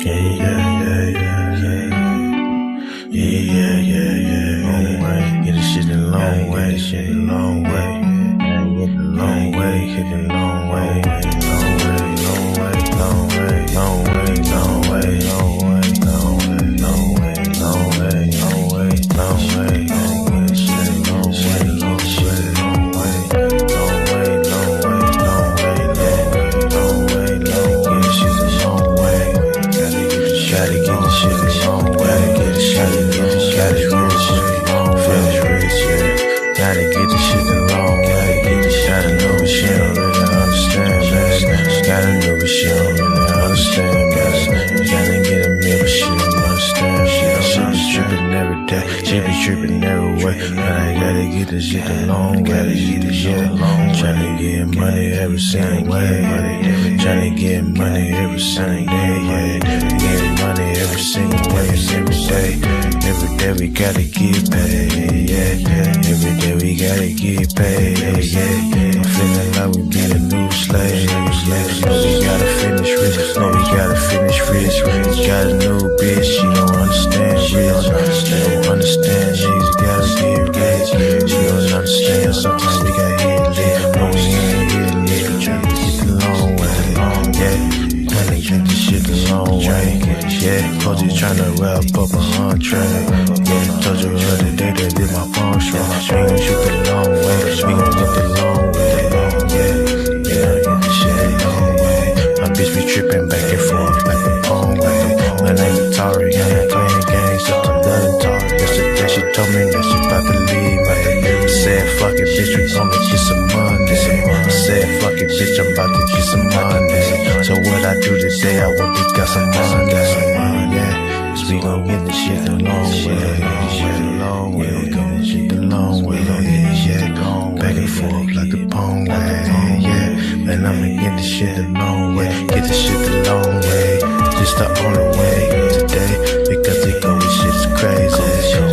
Long way, get this shit a long way, shit a long way. Long way, hit the long way, long way, long way, long way, long way, long way, long way, long way, long way, long way, long way, long way, long way, shit long way, long way, long way, long way, long way, long way, long way, long way, shit a long way. Gotta get the shit a long way, get the shit a long way. Gotta get the shit a long way, get the shit a know what she don't really understand, man. Gotta know what she don't really understand, man. Gotta get a meal, but she don't understand. She be tripping every day, she be tripping every way. But I gotta get this shit a long way, gotta get this shit a long way. Tryna get money every single way, tryna get money every single day, get money every single way, every day. Every day we gotta get paid, yeah. Every day we gotta get paid, yeah. I'm feeling like we be the new slaves, yeah. No, we gotta finish rich, no, we gotta finish rich. Got a new bitch, she don't understand, she don't understand, niggas gotta get rich. She don't understand, sometimes we gotta get lit, no, we ain't get lit. Tryna get the long way, yeah. Tryna get this shit the long way, yeah. Coach is tryna wrap up a entree, yeah. Told you the other day that did my phone strong. We gon' shoot the long way, we gon' get the long way, yeah. Yeah, get the shit the long way. My bitch be trippin' back and forth like a long way. My name is Tori, and I'm playing games up to the Tori. Yesterday she told me that she about to leave, I said fuck it, bitch, we gon' get some money. I said fuck it, bitch, I'm about to get some money. So what I do today, I went and got some money, yeah. Cause we gon' get this shit the long way, we gon' get this shit the long way, yeah. Back and forth like the pong way, yeah. Man, I'ma get this shit the long way, get this shit the long way. Just the only way today, because they go with shit's crazy.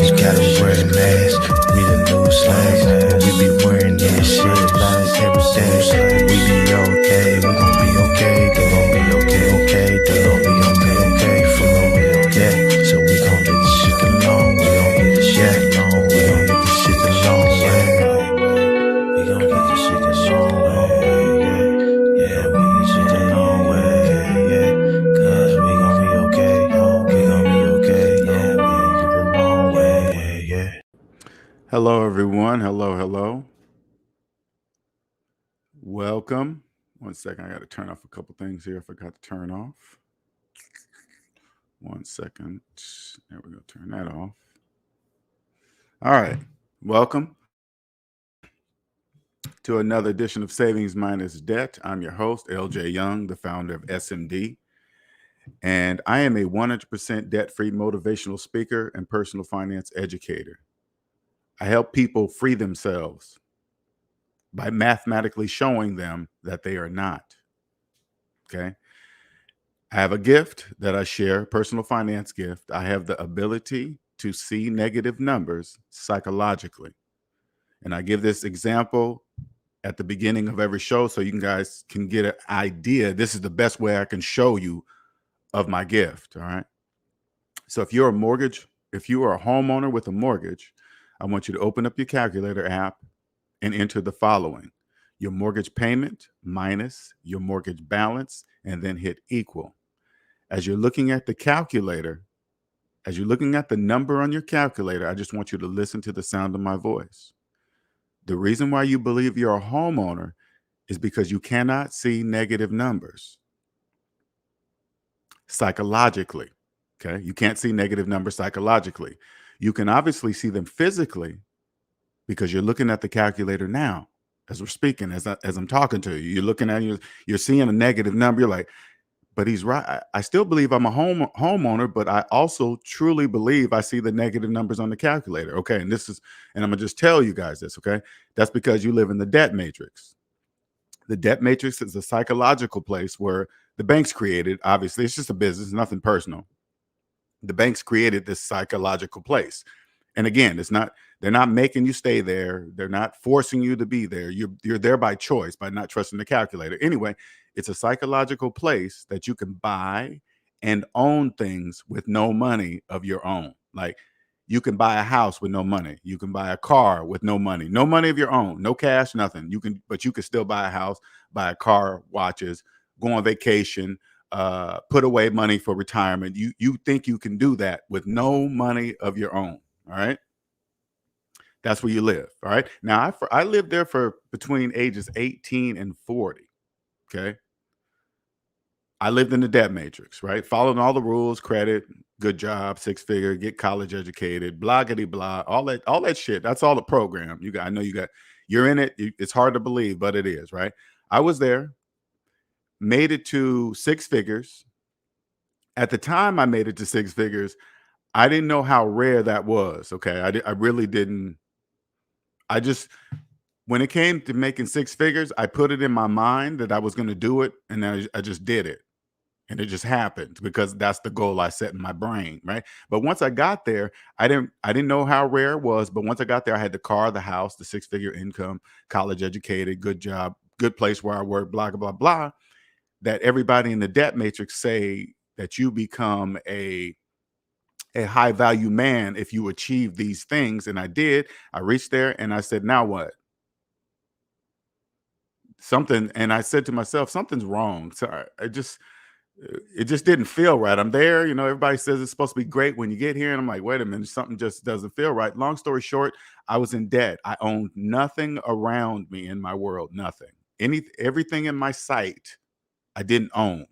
You gotta wear a mask, we the new slaves, and we be wearing this shit like every day. We be okay, we gon' be okay, they gon' be okay, they gon' be okay for me, yeah. So we gon' get this shit the long way, we gon' get this shit the long way, we gon' get this shit the long way, we gon' get this shit the long way, yeah, we get this shit the long way, yeah, cause we gon' be okay, we gon' be okay, yeah, we gon' get the long way, yeah. Hello, everyone. Hello. Welcome. 1 second. I got to turn off a couple things here. I forgot to turn off. 1 second. There we go. Turn that off. All right. Welcome to another edition of Savings Minus Debt. I'm your host, LJ Young, the founder of SMD. And I am a 100% debt-free motivational speaker and personal finance educator. I help people free themselves by mathematically showing them that they are not. Okay. I have a gift that I share, personal finance gift. I have the ability to see negative numbers psychologically. And I give this example at the beginning of every show so you guys can get an idea. This is the best way I can show you of my gift. All right. So if you're a homeowner with a mortgage, I want you to open up your calculator app and enter the following: your mortgage payment minus your mortgage balance, and then hit equal. As you're looking at the calculator, as you're looking at the number on your calculator, I just want you to listen to the sound of my voice. The reason why you believe you're a homeowner is because you cannot see negative numbers psychologically. Okay. You can't see negative numbers psychologically. You can obviously see them physically because you're looking at the calculator now as we're speaking, as I'm talking to you. You're looking at you're seeing a negative number. You're like, but he's right. I still believe I'm a homeowner, but I also truly believe I see the negative numbers on the calculator. Okay. And I'm gonna just tell you guys this. Okay. That's because you live in the debt matrix. The debt matrix is a psychological place where the banks created. Obviously, it's just a business, nothing personal. The banks created this psychological place. And again, they're not making you stay there. They're not forcing you to be there. You're there by choice, by not trusting the calculator. Anyway, it's a psychological place that you can buy and own things with no money of your own. Like, you can buy a house with no money. You can buy a car with no money of your own, no cash, nothing. But you can still buy a house, buy a car, watches, go on vacation, put away money for retirement. You think you can do that with no money of your own. All right. That's where you live. All right. Now, I lived there for between ages 18 and 40. Okay. I lived in the debt matrix, right? Following all the rules, credit, good job, 6-figure, get college educated, bloggity blah, all that shit. That's all the program. I know you're in it. It's hard to believe, but it is, right? I was there, made it to 6 figures. At the time I made it to 6 figures, I didn't know how rare that was. Okay. I really didn't. I just, when it came to making 6 figures, I put it in my mind that I was going to do it. And then I just did it. And it just happened because that's the goal I set in my brain, right? But once I got there, I didn't know how rare it was. But once I got there, I had the car, the house, the 6-figure income, college educated, good job, good place where I work, blah, blah, blah. That everybody in the debt matrix say that you become a high value man if you achieve these things. And I did. I reached there and I said, now what? And I said to myself, something's wrong. So it just didn't feel right. I'm there, everybody says it's supposed to be great when you get here. And I'm like, wait a minute, something just doesn't feel right. Long story short, I was in debt. I owned nothing around me in my world, nothing. Everything in my sight, I didn't own.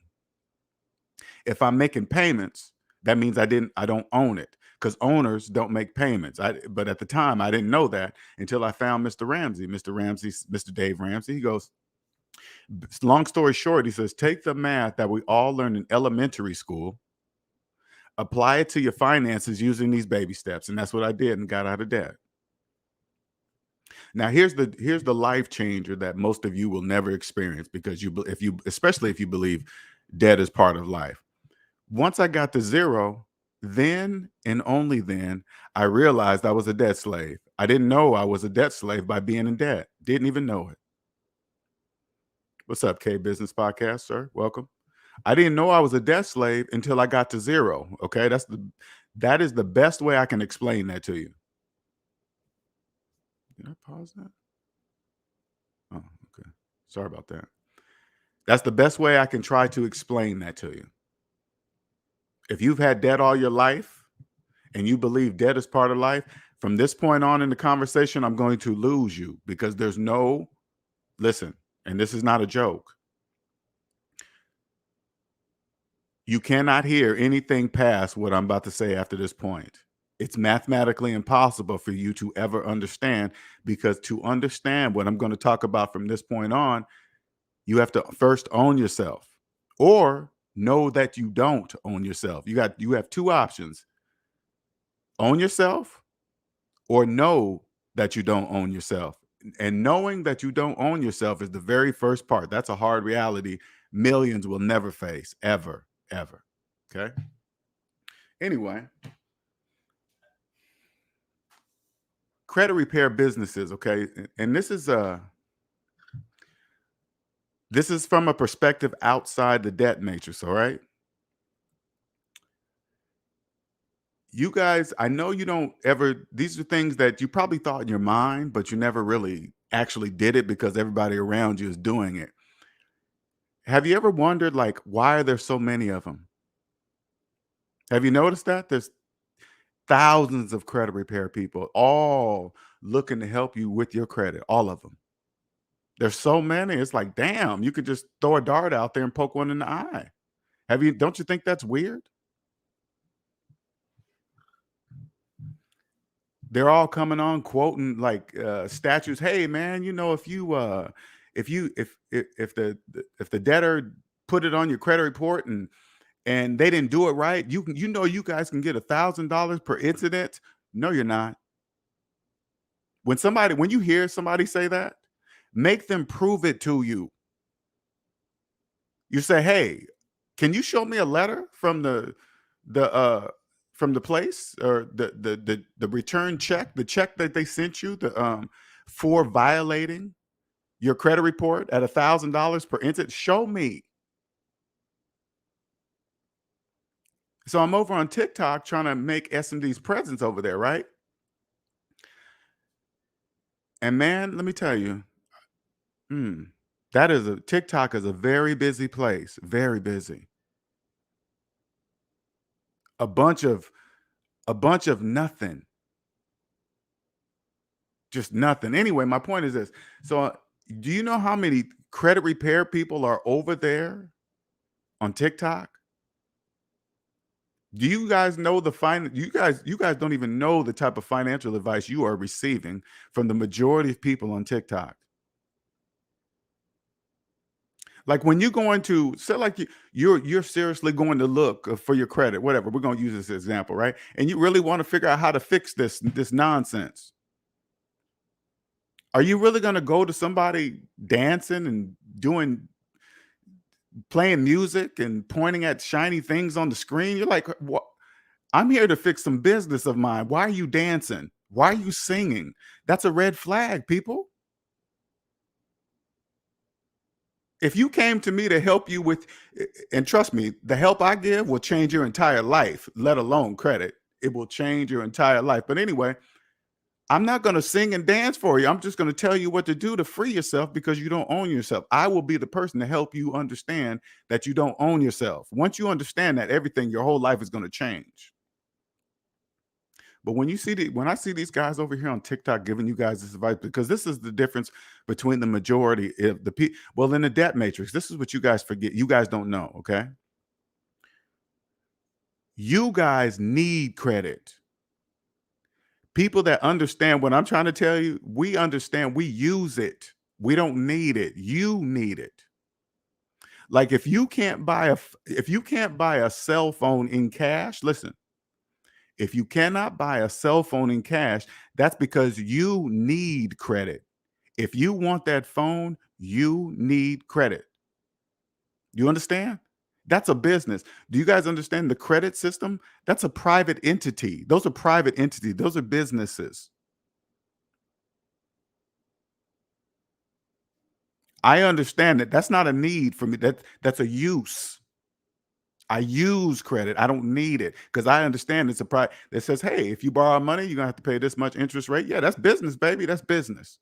If I'm making payments, that means I don't own it, because owners don't make payments. But at the time, I didn't know that until I found Mr. Dave Ramsey. He goes, long story short, he says, take the math that we all learned in elementary school, apply it to your finances using these baby steps. And that's what I did and got out of debt. Now, here's the life changer that most of you will never experience, because especially if you believe debt is part of life. Once I got to zero, then and only then, I realized I was a debt slave. I didn't know I was a debt slave by being in debt. Didn't even know it. What's up, K Business Podcast, sir? Welcome. I didn't know I was a debt slave until I got to zero. Okay, that is the best way I can explain that to you. Did I pause that? Oh, okay. Sorry about that. That's the best way I can try to explain that to you. If you've had debt all your life and you believe debt is part of life, from this point on in the conversation, I'm going to lose you, because listen, and this is not a joke. You cannot hear anything past what I'm about to say after this point. It's mathematically impossible for you to ever understand, because to understand what I'm going to talk about from this point on, you have to first own yourself, or know that you don't own yourself. You have two options: own yourself, or know that you don't own yourself. And knowing that you don't own yourself is the very first part. That's a hard reality millions will never face, ever, ever. Okay. Anyway, credit repair businesses. Okay. And this is from a perspective outside the debt matrix. All right. You guys, I know you don't ever, these are things that you probably thought in your mind, but you never really actually did it because everybody around you is doing it. Have you ever wondered, like, why are there so many of them? Have you noticed that? There's thousands of credit repair people, all looking to help you with your credit, all of them. There's so many. It's like, damn, you could just throw a dart out there and poke one in the eye. Don't you think that's weird? They're all coming on quoting like statutes. Hey man, if the debtor put it on your credit report and they didn't do it right, you guys can get $1,000 per incident. No, you're not. When you hear somebody say that, make them prove it to you. You say, hey, can you show me a letter from the place, or the return check, the check that they sent you for violating your credit report at $1,000 per incident? Show me. So I'm over on TikTok trying to make SMD's presence over there, right? And man, let me tell you, mm, TikTok is a very busy place, very busy. A bunch of nothing, just nothing. Anyway, my point is this. So, do you know how many credit repair people are over there on TikTok? Do you guys know you guys don't even know the type of financial advice you are receiving from the majority of people on TikTok. Like when you go into say like you're seriously going to look for your credit, whatever. We're going to use this example, right? And you really want to figure out how to fix this nonsense. Are you really going to go to somebody dancing and doing playing music and pointing at shiny things on the screen? You're like, what? I'm here to fix some business of mine. Why are you dancing? Why are you singing? That's a red flag, people. If you came to me to help you with, and trust me, the help I give will change your entire life, let alone credit. It will change your entire life. But anyway, I'm not going to sing and dance for you. I'm just going to tell you what to do to free yourself because you don't own yourself. I will be the person to help you understand that you don't own yourself. Once you understand that, everything, your whole life is going to change. But when I see these guys over here on TikTok giving you guys this advice, because this is the difference between the majority of the people. Well, in the debt matrix, this is what you guys forget. You guys don't know, okay? You guys need credit. People that understand what I'm trying to tell you, we understand, we use it. We don't need it. You need it. Like if you can't buy a cell phone in cash, listen, if you cannot buy a cell phone in cash, that's because you need credit. If you want that phone, you need credit. You understand? That's a business. Do you guys understand the credit system? That's a private entity. Those are private entities. Those are businesses. I understand that that's not a need for me. That's a use. I use credit. I don't need it because I understand it's a private that says, hey, if you borrow money, you're gonna have to pay this much interest rate. Yeah, that's business, baby. That's business.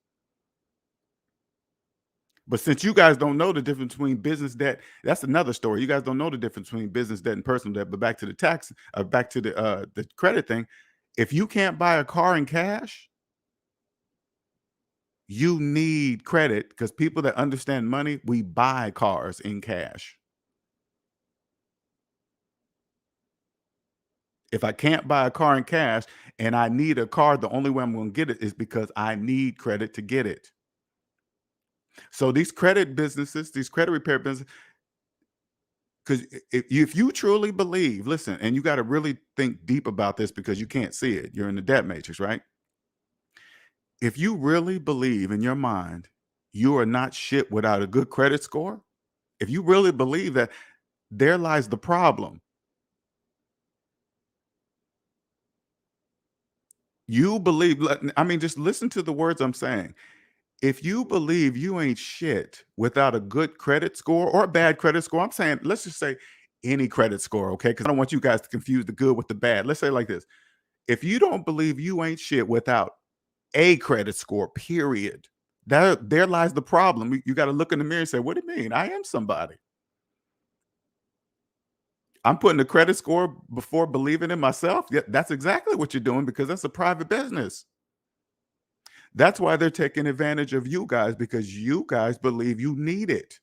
But since you guys don't know the difference between business debt, that's another story. You guys don't know the difference between business debt and personal debt. But back to the back to the credit thing. If you can't buy a car in cash, you need credit because people that understand money, we buy cars in cash. If I can't buy a car in cash and I need a car, the only way I'm going to get it is because I need credit to get it. So these credit businesses, these credit repair businesses, because if you truly believe, listen, and you got to really think deep about this because you can't see it. You're in the debt matrix, right? If you really believe in your mind, you are not shit without a good credit score. If you really believe that, there lies the problem. You believe, I mean, just listen to the words I'm saying. If you believe you ain't shit without a good credit score or a bad credit score, I'm saying, let's just say any credit score, okay? Because I don't want you guys to confuse the good with the bad. Let's say it like this. If you don't believe you ain't shit without a credit score, period, there lies the problem. You got to look in the mirror and say, what do you mean? I am somebody. I'm putting the credit score before believing in myself. Yeah, that's exactly what you're doing because that's a private business. That's why they're taking advantage of you guys because you guys believe you need it.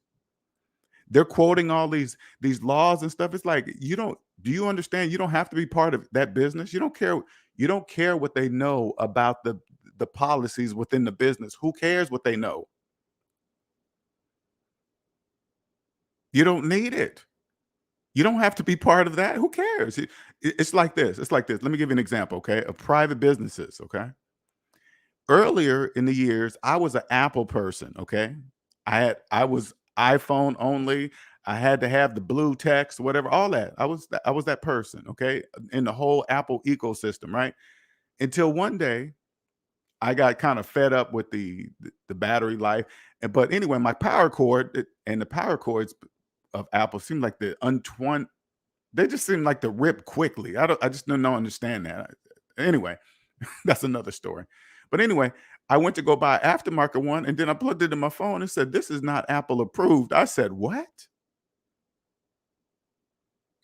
They're quoting all these laws and stuff. It's like do you understand you don't have to be part of that business? You don't care what they know about the policies within the business. Who cares what they know? You don't need it. You don't have to be part of that. Who cares? It's like this. It's like this. Let me give you an example, okay? Of private businesses, okay? Earlier in the years, I was an Apple person, okay? I was iPhone only. I had to have the blue text, whatever, all that. I was that person, okay? In the whole Apple ecosystem, right? Until one day I got kind of fed up with the battery life. But anyway, my power cord and the power cords of Apple seemed like the They just seem like to rip quickly. I just don't understand that. Anyway, that's another story. But anyway, I went to go buy aftermarket one, and then I plugged it in my phone and said, "This is not Apple approved." I said, "What?"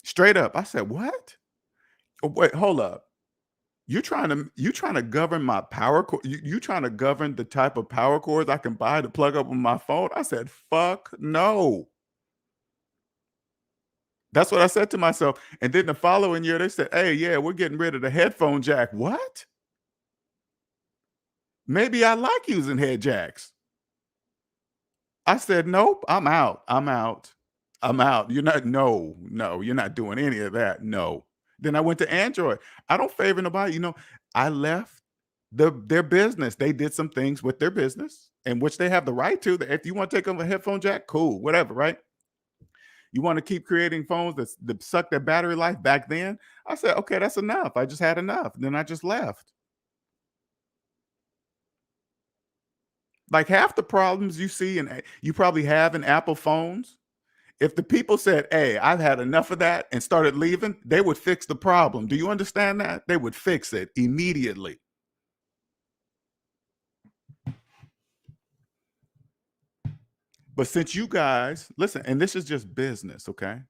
Straight up. I said, "What?" Oh, wait, hold up. You trying to govern my power cord? You trying to govern the type of power cords I can buy to plug up with my phone? I said, "Fuck no." That's what I said to myself. And then the following year, they said, "Hey, yeah, we're getting rid of the headphone jack." What? Maybe I like using head jacks. I said, "Nope, I'm out. I'm out. I'm out. You're not, no, no, you're not doing any of that. No." Then I went to Android. I don't favor nobody. I left their business. They did some things with their business, in which they have the right to. If you want to take them a headphone jack, cool, whatever, right? You want to keep creating phones that suck their battery life back then? I said, okay, that's enough. I just had enough. Then I just left. Like half the problems you see and you probably have in Apple phones, if the people said, "Hey, I've had enough of that," and started leaving, they would fix the problem. Do you understand that? They would fix it immediately. But since you guys, listen, and this is just business, okay?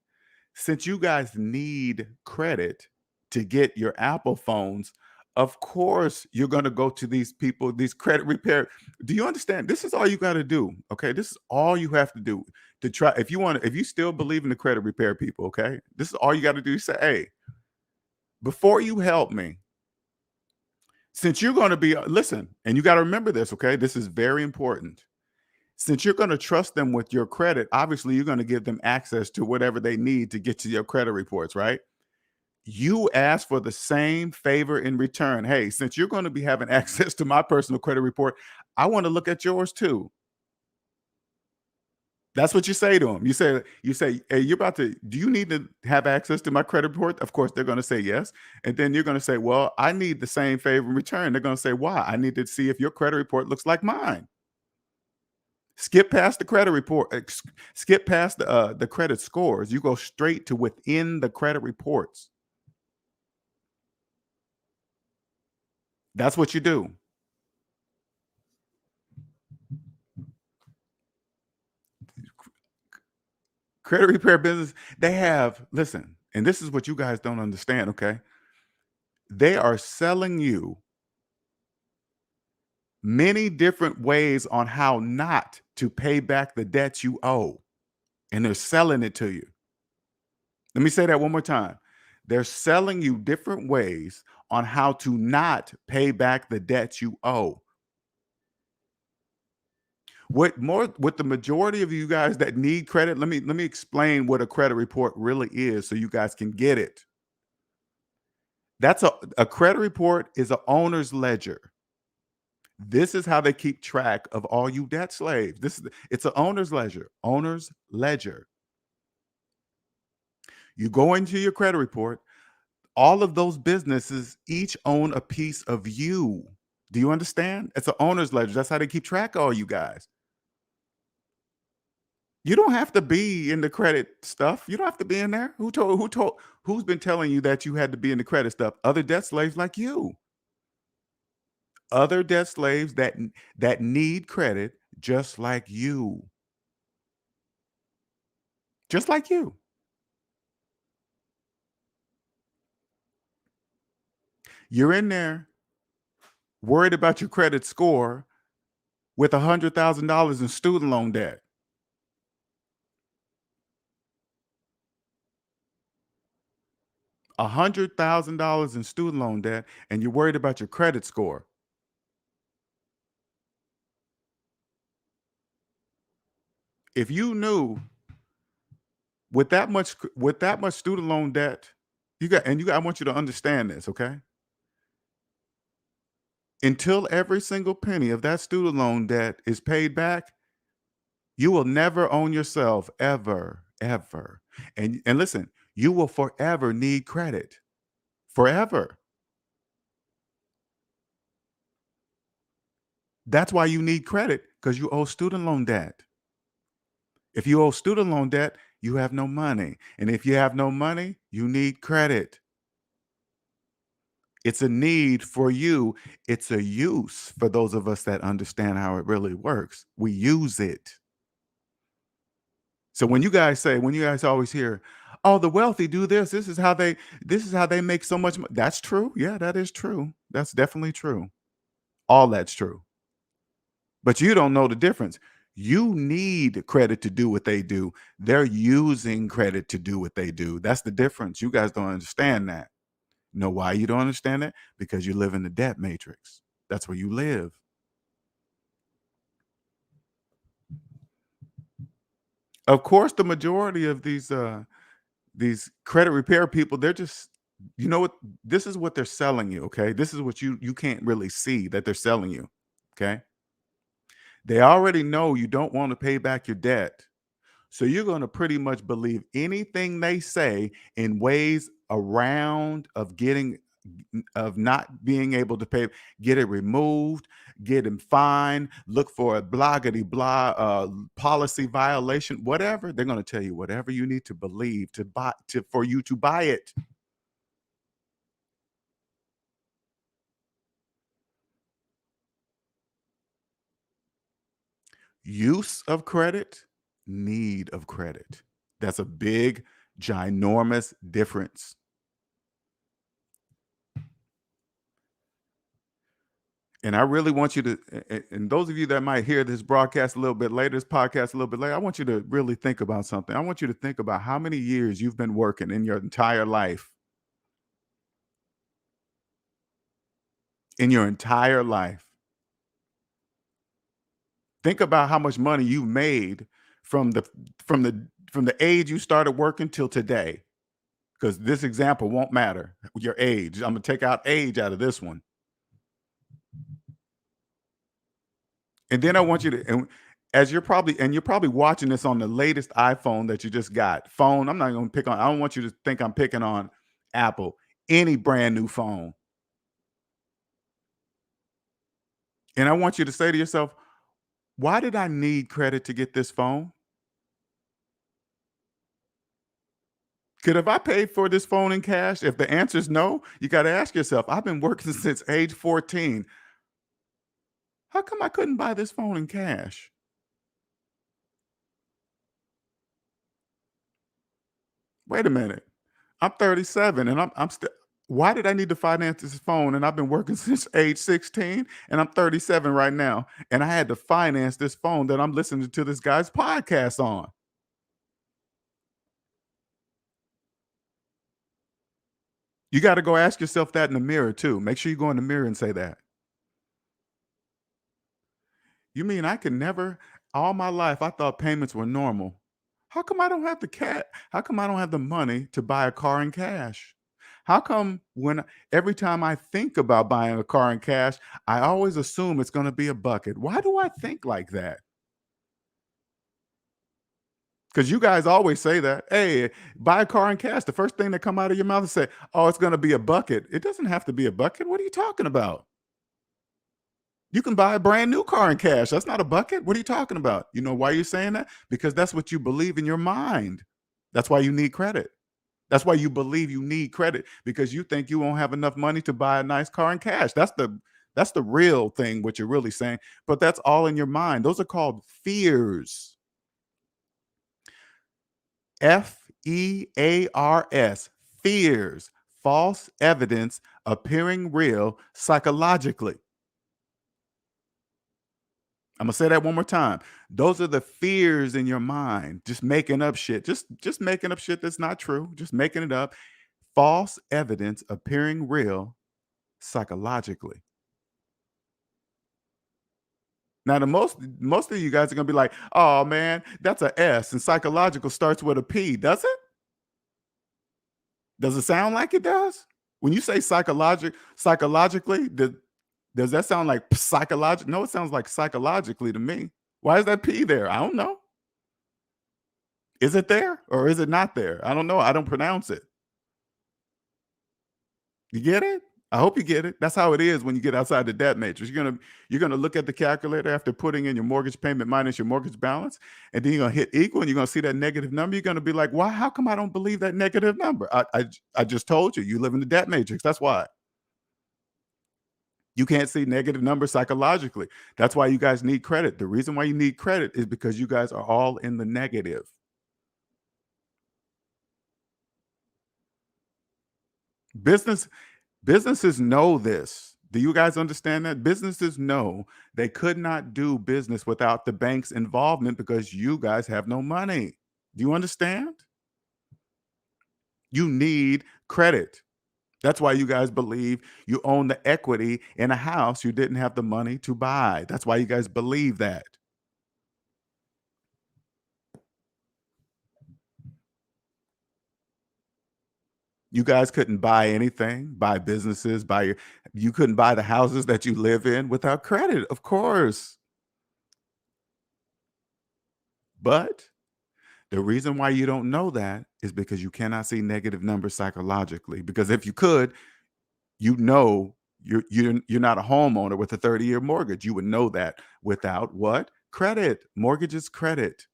Since you guys need credit to get your Apple phones, of course you're going to go to these people, these credit repair. Do you understand? This is all you got to do. Okay. This is all you have to do to try. If you still believe in the credit repair people, okay, this is all you got to do. You say, "Hey, before you help me, since you're going to be, listen, and you got to remember this, okay? This is very important. Since you're going to trust them with your credit, obviously you're going to give them access to whatever they need to get to your credit reports, right? You ask for the same favor in return. Hey, since you're going to be having access to my personal credit report, I want to look at yours too." That's what you say to them. You say, "Hey, you're about to, do you need to have access to my credit report?" Of course, they're going to say yes. And then you're going to say, "Well, I need the same favor in return." They're going to say, "Why?" "I need to see if your credit report looks like mine." Skip past the credit report, skip past the credit scores. You go straight to within the credit reports. That's what you do. Credit repair business, they have, listen, and this is what you guys don't understand, okay? They are selling you many different ways on how not to pay back the debt you owe, and they're selling it to you. Let me say that one more time. They're selling you different ways on how to not pay back the debt you owe. With the majority of you guys that need credit, let me explain what a credit report really is so you guys can get it. That's a credit report is a owner's ledger. This is how they keep track of all you debt slaves. It's an owner's ledger. Owner's ledger. You go into your credit report, all of those businesses each own a piece of you. Do you understand? It's an owner's ledger. That's how they keep track of all you guys. You don't have to be in the credit stuff. You don't have to be in there. Who's been telling you that you had to be in the credit stuff? Other debt slaves like you. Other debt slaves that need credit just like you. Just like you. You're in there worried about your credit score with $100,000 in student loan debt. $100,000 in student loan debt, and you're worried about your credit score. If you knew with that much student loan debt, I want you to understand this, okay? Until every single penny of that student loan debt is paid back, you will never own yourself ever, ever. And listen, you will forever need credit. Forever. That's why you need credit, because you owe student loan debt. If you owe student loan debt, you have no money. And if you have no money, you need credit. It's a need for you. It's a use for those of us that understand how it really works. We use it. So when you guys always hear, "Oh, the wealthy do this. This is how they make so much money." That's true. Yeah, that is true. That's definitely true. All that's true. But you don't know the difference. You need credit to do what they do. They're using credit to do what they do. That's the difference. You guys don't understand that. Know why you don't understand it? Because you live in the debt matrix. That's where you live. Of course, the majority of these credit repair people, they're just, you know what? This is what they're selling you. Okay, this is what you can't really see that they're selling you. Okay, they already know you don't want to pay back your debt. So you're going to pretty much believe anything they say in ways around of not being able to pay, get it removed, get him fined, look for a bloggity blah policy violation, whatever. They're going to tell you whatever you need to believe to buy to for you to buy it. Use of credit, need of credit. That's a big, ginormous difference. And I really want you to, and those of you that might hear this broadcast a little bit later, this podcast a little bit later, I want you to really think about something. I want you to think about how many years you've been working in your entire life. In your entire life. Think about how much money you made from the from the age you started working till today. Because this example won't matter. Your age. I'm gonna take out age out of this one. And then I want you to, and you're probably watching this on the latest iPhone that you just got. Phone, I'm not going to pick on, I don't want you to think I'm picking on Apple. Any brand new phone. And I want you to say to yourself, why did I need credit to get this phone? Could have I paid for this phone in cash? If the answer is no, you got to ask yourself, I've been working since age 14. How come I couldn't buy this phone in cash? Wait a minute. I'm 37 and I'm still, why did I need to finance this phone? And I've been working since age 16 and I'm 37 right now. And I had to finance this phone that I'm listening to this guy's podcast on. You got to go ask yourself that in the mirror too. Make sure you go in the mirror and say that. You mean I can never, all my life, I thought payments were normal. How come I don't have the cat? How come I don't have the money to buy a car in cash? How come every time I think about buying a car in cash, I always assume it's going to be a bucket? Why do I think like that? Because you guys always say that, hey, buy a car in cash. The first thing that come out of your mouth is say, oh, it's going to be a bucket. It doesn't have to be a bucket. What are you talking about? You can buy a brand new car in cash. That's not a bucket. What are you talking about? You know why you're saying that? Because that's what you believe in your mind. That's why you need credit. That's why you believe you need credit, because you think you won't have enough money to buy a nice car in cash. That's the real thing, what you're really saying. But that's all in your mind. Those are called fears. Fears. Fears. False evidence appearing real psychologically. I'm gonna say that one more time. Those are the fears in your mind, just making up shit, just making up shit that's not true, just making it up. False evidence appearing real psychologically. Now, the most of you guys are gonna be like, "Oh man, that's a S, and psychological starts with a P." Does it? Does it sound like it does? When you say psychologically, does that sound like psychological? No, it sounds like psychologically to me. Why is that P there? I don't know. Is it there or is it not there? I don't know. I don't pronounce it. You get it? I hope you get it. That's how it is when you get outside the debt matrix. You're gonna look at the calculator after putting in your mortgage payment minus your mortgage balance, and then you're gonna hit equal, and you're gonna see that negative number. You're gonna be like, "Why? How come I don't believe that negative number?" I just told you, you live in the debt matrix. That's why you can't see negative numbers psychologically. That's why you guys need credit. The reason why you need credit is because you guys are all in the negative. Business Businesses know this. Do you guys understand that? Businesses know they could not do business without the bank's involvement because you guys have no money. Do you understand? You need credit. That's why you guys believe you own the equity in a house you didn't have the money to buy. That's why you guys believe that. You guys couldn't buy anything, buy businesses, you couldn't buy the houses that you live in without credit, of course. But the reason why you don't know that is because you cannot see negative numbers psychologically. Because if you could, you know you're not a homeowner with a 30-year mortgage. You would know that without what? Credit. Mortgage is credit.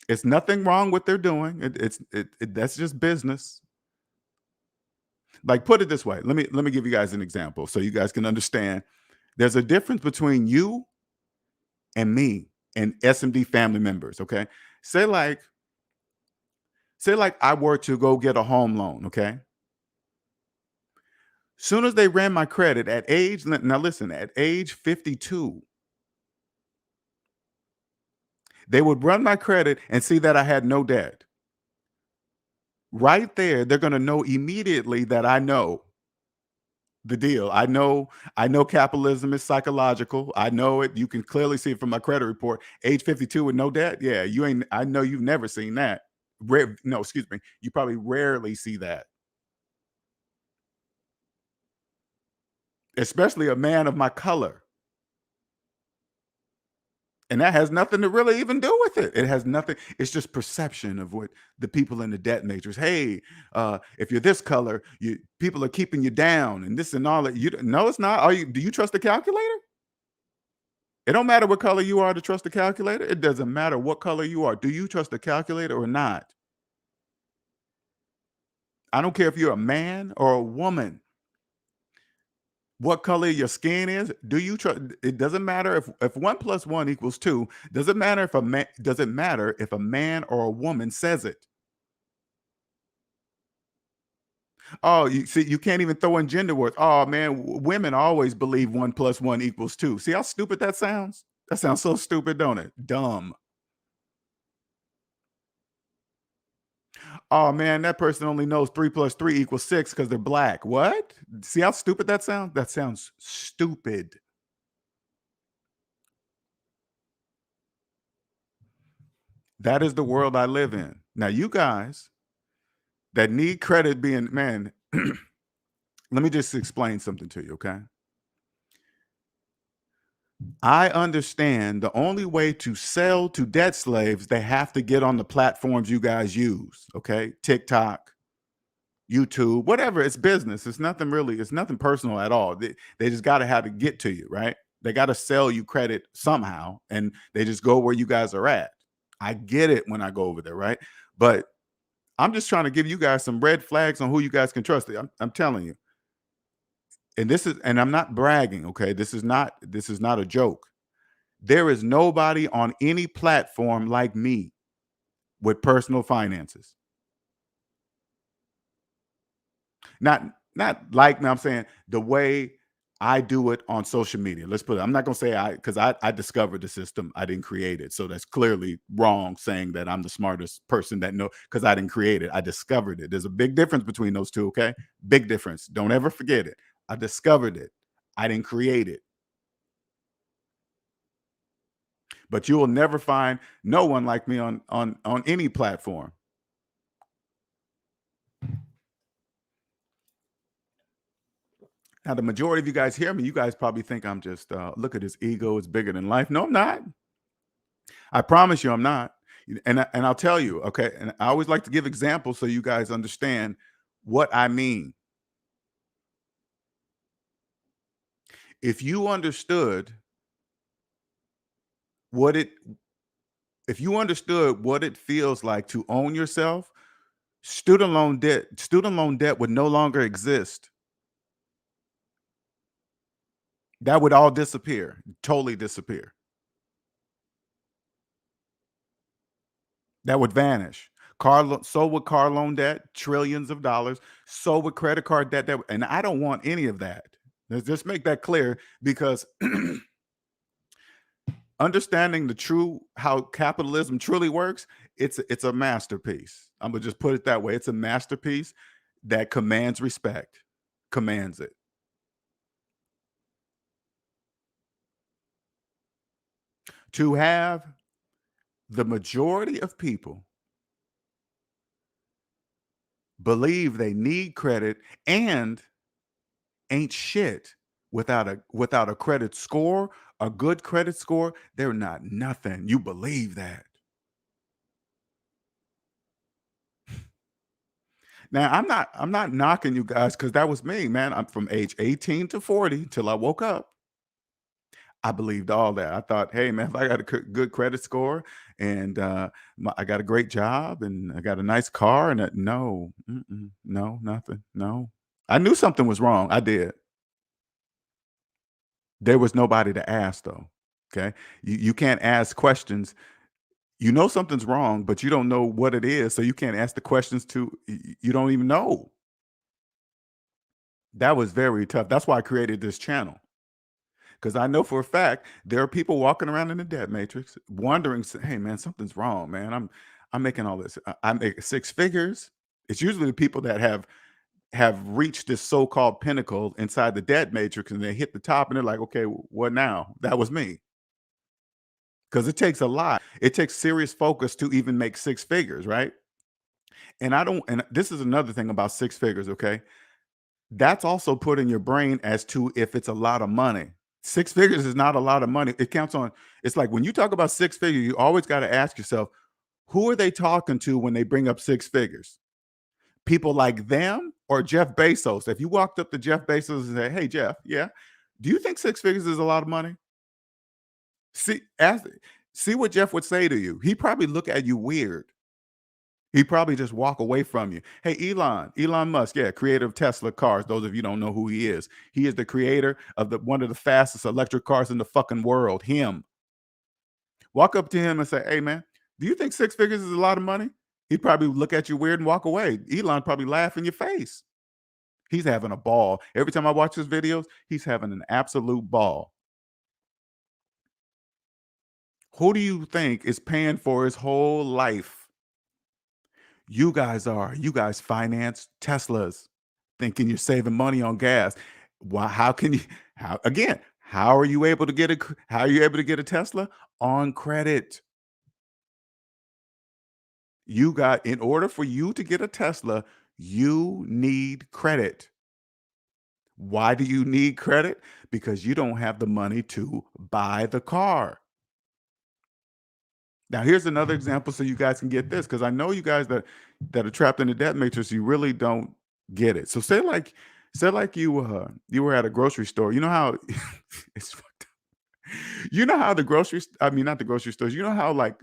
It's nothing wrong what they're doing. That's just business. Like, put it this way. Let me give you guys an example so you guys can understand. There's a difference between you and me and SMD family members. Okay. Say like Say like I were to go get a home loan, okay? Soon as they ran my credit at age, now listen, at age 52, they would run my credit and see that I had no debt. Right there, they're going to know immediately that I know the deal. I know capitalism is psychological. I know it. You can clearly see it from my credit report. Age 52 with no debt. Yeah, you ain't I know you've never seen that. No, excuse me. You probably rarely see that. Especially a man of my color. And that has nothing to really even do with it. It has nothing. It's just perception of what the people in the debt matrix. Hey, if you're this color, people are keeping you down, and this and all that. No, it's not. Do you trust the calculator? It don't matter what color you are to trust the calculator. It doesn't matter what color you are. Do you trust the calculator or not? I don't care if you're a man or a woman. What color your skin is, do you trust? It doesn't matter if 1 + 1 = 2. Doesn't matter if a man doesn't matter if a man or a woman says it. Oh, you see, you can't even throw in gender words. Oh man, women always believe 1 + 1 = 2. See how stupid that sounds? That sounds so stupid, don't it? Dumb. Oh man, that person only knows 3 + 3 = 6 because they're black. What? See how stupid that sounds? That sounds stupid. That is the world I live in. Now, you guys that need credit being, man, let me just explain something to you, okay? I understand the only way to sell to debt slaves, they have to get on the platforms you guys use, okay? TikTok, YouTube, whatever. It's business. It's nothing personal at all. They just got to have to get to you, right? They got to sell you credit somehow, and they just go where you guys are at. I get it when I go over there, right? But I'm just trying to give you guys some red flags on who you guys can trust. I'm telling you. And I'm not bragging, okay? This is not a joke. There is nobody on any platform like me with personal finances. Not like me, I'm saying the way I do it on social media. Let's put it. I'm not gonna say because I discovered the system. I didn't create it. So that's clearly wrong saying that I'm the smartest person that know because I didn't create it. I discovered it. There's a big difference between those two, okay? Big difference. Don't ever forget it. I discovered it. I didn't create it. But you will never find no one like me on any platform. Now, the majority of you guys hear me, you guys probably think I'm just look at his ego, it's bigger than life. No, I'm not. I promise you I'm not. And I'll tell you, okay. And I always like to give examples so you guys understand what I mean. If you understood what it if you understood what it feels like to own yourself, student loan debt would no longer exist. That would all disappear, totally disappear. That would vanish. So would car loan debt, trillions of dollars. So would credit card debt. And I don't want any of that. Let's just make that clear because understanding the true how capitalism truly works, it's a masterpiece. I'm gonna just put it that way. It's a masterpiece that commands respect, commands it. To have the majority of people believe they need credit and ain't shit without a credit score, a good credit score, they're not nothing. You believe that. Now, I'm not knocking you guys because that was me, man. I'm from age 18 to 40 till I woke up. I believed all that. I thought, hey, man, if I got a good credit score and I got a great job and I got a nice car and no, no, nothing, no. I knew something was wrong. I did. There was nobody to ask though. Okay. You can't ask questions. You know something's wrong, but you don't know what it is. So you can't ask the questions you don't even know. That was very tough. That's why I created this channel. Because I know for a fact there are people walking around in the debt matrix wondering, hey man, something's wrong, man. I'm making all this. I make six figures. It's usually the people that have reached this so-called pinnacle inside the debt matrix and they hit the top and they're like, okay, what now? That was me. Because it takes a lot. It takes serious focus to even make six figures, right? And this is another thing about six figures, okay? That's also put in your brain as to if it's a lot of money. Six figures is not a lot of money. It counts on, it's like when you talk about six figures, you always got to ask yourself, who are they talking to when they bring up six figures? People like them or Jeff Bezos? If you walked up to Jeff Bezos and said, hey, Jeff, yeah, do you think six figures is a lot of money? See, see what Jeff would say to you. He probably look at you weird. He probably just walk away from you. Hey, Elon Musk, yeah, creator of Tesla cars. Those of you don't know who he is the creator of one of the fastest electric cars in the fucking world. Him. Walk up to him and say, hey man, do you think six figures is a lot of money? He probably look at you weird and walk away. Elon probably laugh in your face. He's having a ball. Every time I watch his videos, he's having an absolute ball. Who do you think is paying for his whole life? You guys are. You guys finance Teslas, thinking you're saving money on gas. Why? How can you? How again? How are you able to get a? How are you able to get a Tesla on credit? In order for you to get a Tesla, you need credit. Why do you need credit? Because you don't have the money to buy the car. Now, here's another example so you guys can get this, because I know you guys that are trapped in the debt matrix, you really don't get it. So say like you were at a grocery store. You know how it's fucked up. You know how I mean not the grocery stores, you know how like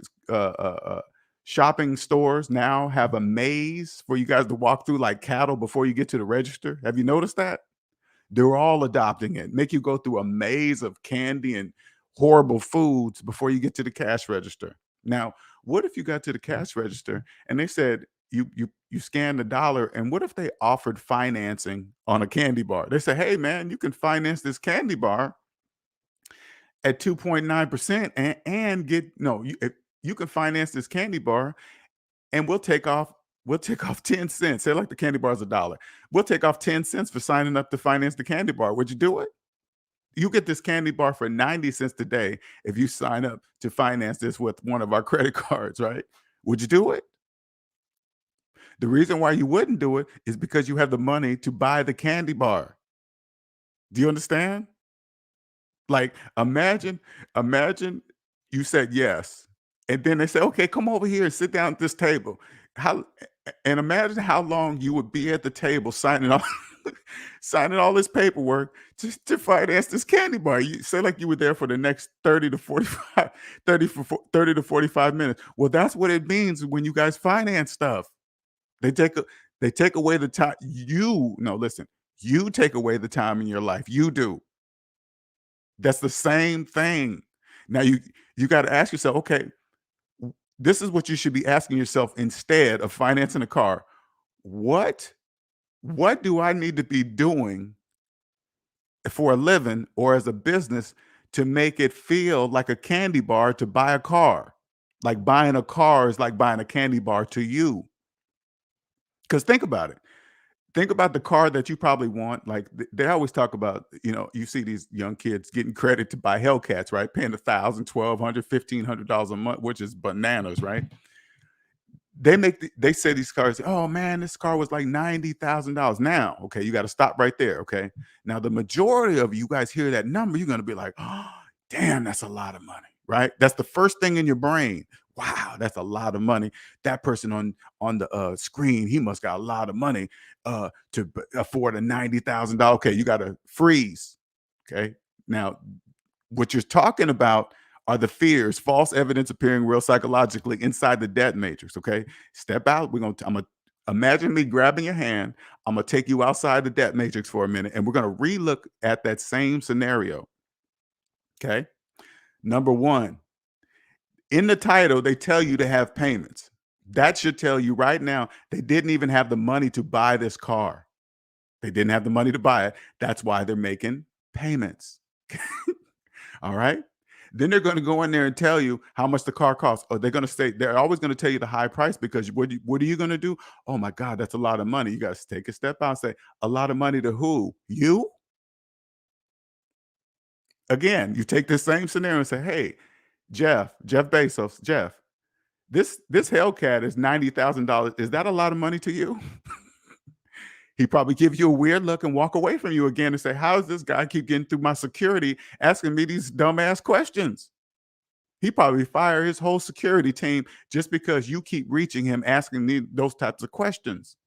shopping stores now have a maze for you guys to walk through like cattle before you get to the register? Have you noticed that? They're all adopting it. Make you go through a maze of candy and horrible foods before you get to the cash register. Now, what if you got to the cash register and they said you scan the dollar, and what if they offered financing on a candy bar? They say, "Hey man, you can finance this candy bar at 2.9% and get no, you can finance this candy bar and we'll take off 10 cents. Say like the candy bar is a dollar. We'll take off 10 cents for signing up to finance the candy bar. Would you do it? You get this candy bar for 90 cents today if you sign up to finance this with one of our credit cards, right? Would you do it? The reason why you wouldn't do it is because you have the money to buy the candy bar. Do you understand? Like imagine you said yes. And then they say, okay, come over here and sit down at this table. How and imagine how long you would be at the table signing off. signing all this paperwork just to finance this candy bar. You say like you were there for the next 30 to 45, 30 to 45 minutes. Well, that's what it means when you guys finance stuff. They take a, they take away the time. Listen, you take away the time in your life. You do. That's the same thing. Now you got to ask yourself, okay, this is what you should be asking yourself instead of financing a car. What what do I need to be doing for a living or as a business to make it feel like a candy bar to buy a car? Like buying a car is like buying a candy bar to you. Because think about it. Think about the car that you probably want. Like they always talk about, you see these young kids getting credit to buy Hellcats, right? Paying $1,000, $1,200, $1,500 a month, which is bananas, right? They say these cars, oh man, this car was like $90,000. Now, okay, you got to stop right there. Okay. Now, the majority of you guys hear that number, you're going to be like, oh, damn, that's a lot of money, right? That's the first thing in your brain. Wow, that's a lot of money. That person on the screen, he must got a lot of money to afford a $90,000. Okay, you got to freeze. Okay. Now, what you're talking about are the fears, false evidence appearing real psychologically inside the debt matrix. Okay. Step out. I'm gonna imagine me grabbing your hand. I'm gonna take you outside the debt matrix for a minute, and we're gonna relook at that same scenario. Okay. Number one, in the title, they tell you to have payments. That should tell you right now they didn't even have the money to buy this car. They didn't have the money to buy it. That's why they're making payments. All right. Then they're going to go in there and tell you how much the car costs. Or they're going to say, they're always going to tell you the high price because what are you going to do? Oh my God, that's a lot of money. You got to take a step out and say, a lot of money to who? You? Again, you take this same scenario and say, hey, Jeff Bezos, this Hellcat is $90,000. Is that a lot of money to you? He probably give you a weird look and walk away from you again and say, how does this guy keep getting through my security asking me these dumbass questions? He probably fire his whole security team just because you keep reaching him asking those types of questions.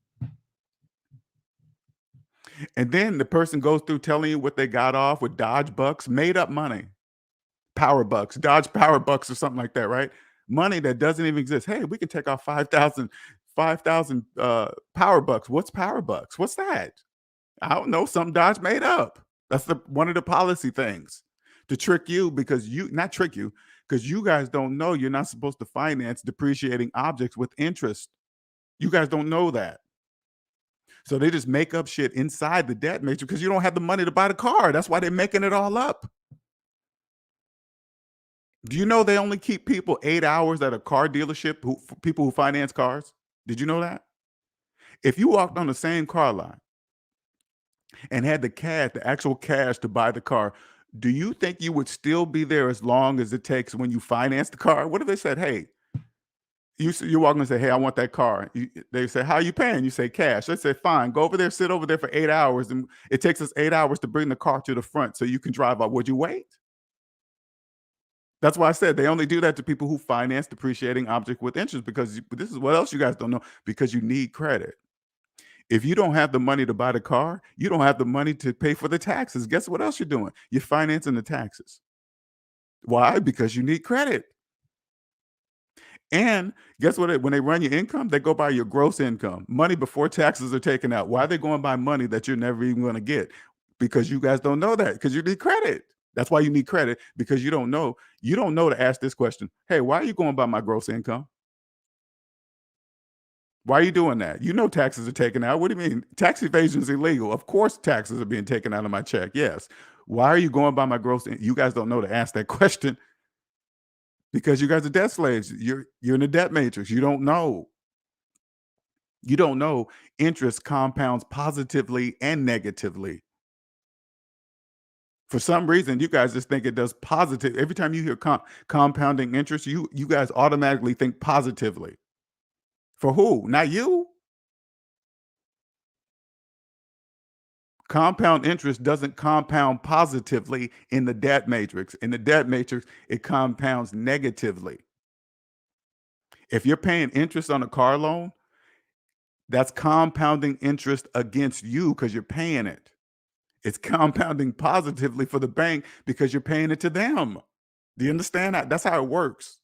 And then the person goes through telling you what they got off with Dodge Bucks, made up money, Power Bucks, Dodge Power Bucks or something like that, right? Money that doesn't even exist. Hey, we can take off 5,000 Power Bucks. What's Power Bucks? What's that? I don't know. Some Dodge made up. That's one of the policy things to trick you because not trick you because you guys don't know you're not supposed to finance depreciating objects with interest. You guys don't know that. So they just make up shit inside the debt matrix because you don't have the money to buy the car. That's why they're making it all up. Do you know they only keep people 8 hours at a car dealership, people who finance cars? Did you know that? If you walked on the same car line and had the actual cash to buy the car, do you think you would still be there as long as it takes when you finance the car? What if they said, hey, you walk in and say, hey, I want that car. They say, how are you paying? You say cash. They say, fine, go over there, sit over there for 8 hours. And it takes us 8 hours to bring the car to the front so you can drive out. Would you wait? That's why I said they only do that to people who finance depreciating object with interest because this is what else you guys don't know, because you need credit. If you don't have the money to buy the car, you don't have the money to pay for the taxes. Guess what else you're doing? You're financing the taxes. Why? Because you need credit. And guess what? When they run your income, they go by your gross income, money before taxes are taken out. Why are they going by money that you're never even going to get? Because you guys don't know that, because you need credit. That's why you need credit, because you don't know. You don't know to ask this question. Hey, why are you going by my gross income? Why are you doing that? You know taxes are taken out. What do you mean? Tax evasion is illegal. Of course taxes are being taken out of my check. Yes. Why are you going by my gross? You guys don't know to ask that question because you guys are debt slaves. You're in the debt matrix. You don't know. You don't know interest compounds positively and negatively. For some reason, you guys just think it does positive. Every time you hear compounding interest, you guys automatically think positively. For who? Not you. Compound interest doesn't compound positively in the debt matrix. In the debt matrix, it compounds negatively. If you're paying interest on a car loan, That's compounding interest against you because you're paying it. It's compounding positively for the bank because you're paying it to them. Do you understand that? That's how it works.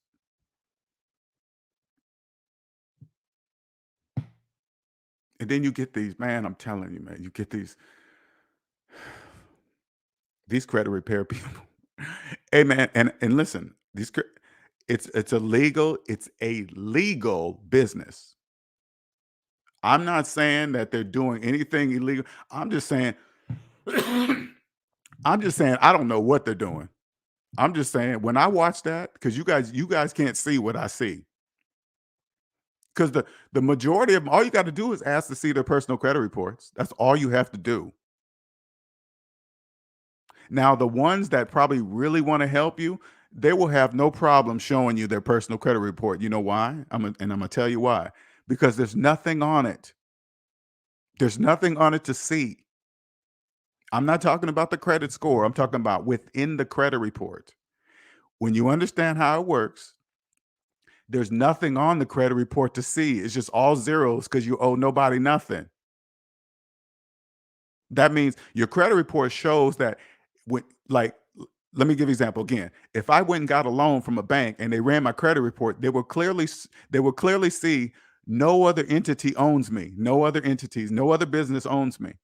And then you get these, man, I'm telling you, man, you get these credit repair people. Hey man, and listen, it's a legal business. I'm not saying that they're doing anything illegal. I'm just saying I'm just saying I don't know what they're doing. I'm just saying when I watch that, because you guys can't see what I see. Because the majority of them, all you got to do is ask to see their personal credit reports. That's all you have to do. Now, the ones that probably really want to help you, they will have no problem showing you their personal credit report. You know why? I'm gonna tell you why. Because there's nothing on it. There's nothing on it to see. I'm not talking about the credit score. I'm talking about within the credit report. When you understand how it works, there's nothing on the credit report to see. It's just all zeros because you owe nobody nothing. That means your credit report shows that when, like, let me give you an example again. If I went and got a loan from a bank and they ran my credit report, they will clearly see no other entity owns me, no other entities, no other business owns me.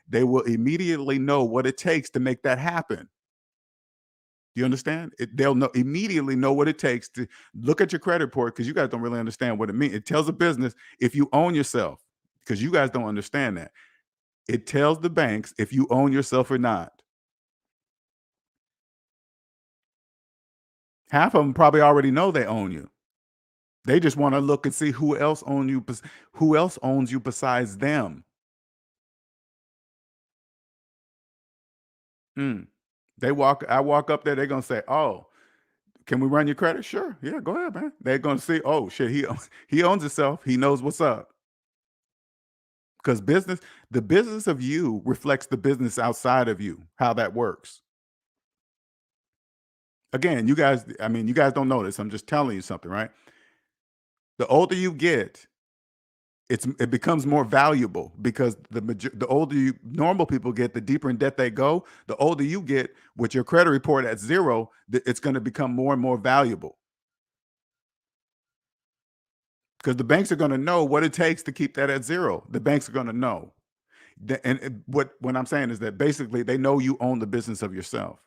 They will immediately know what it takes to make that happen. Do you understand? They'll immediately know what it takes to look at your credit report because you guys don't really understand what it means. It tells a business if you own yourself because you guys don't understand that. It tells the banks if you own yourself or not. Half of them probably already know they own you. They just want to look and see who else owns you besides them. Mm. I walk up there, they're gonna say, "Oh, can we run your credit?" Sure. Yeah, go ahead, man. They're gonna see, oh shit, he owns himself. He knows what's up. Because the business of you reflects the business outside of you, how that works. Again, you guys don't know this. I'm just telling you something, right? The older you get, it becomes more valuable because the older normal people get, the deeper in debt they go. The older you get, with your credit report at zero, it's going to become more and more valuable because the banks are going to know what it takes to keep that at zero. The banks are going to know. What I'm saying is that basically they know you own the business of yourself.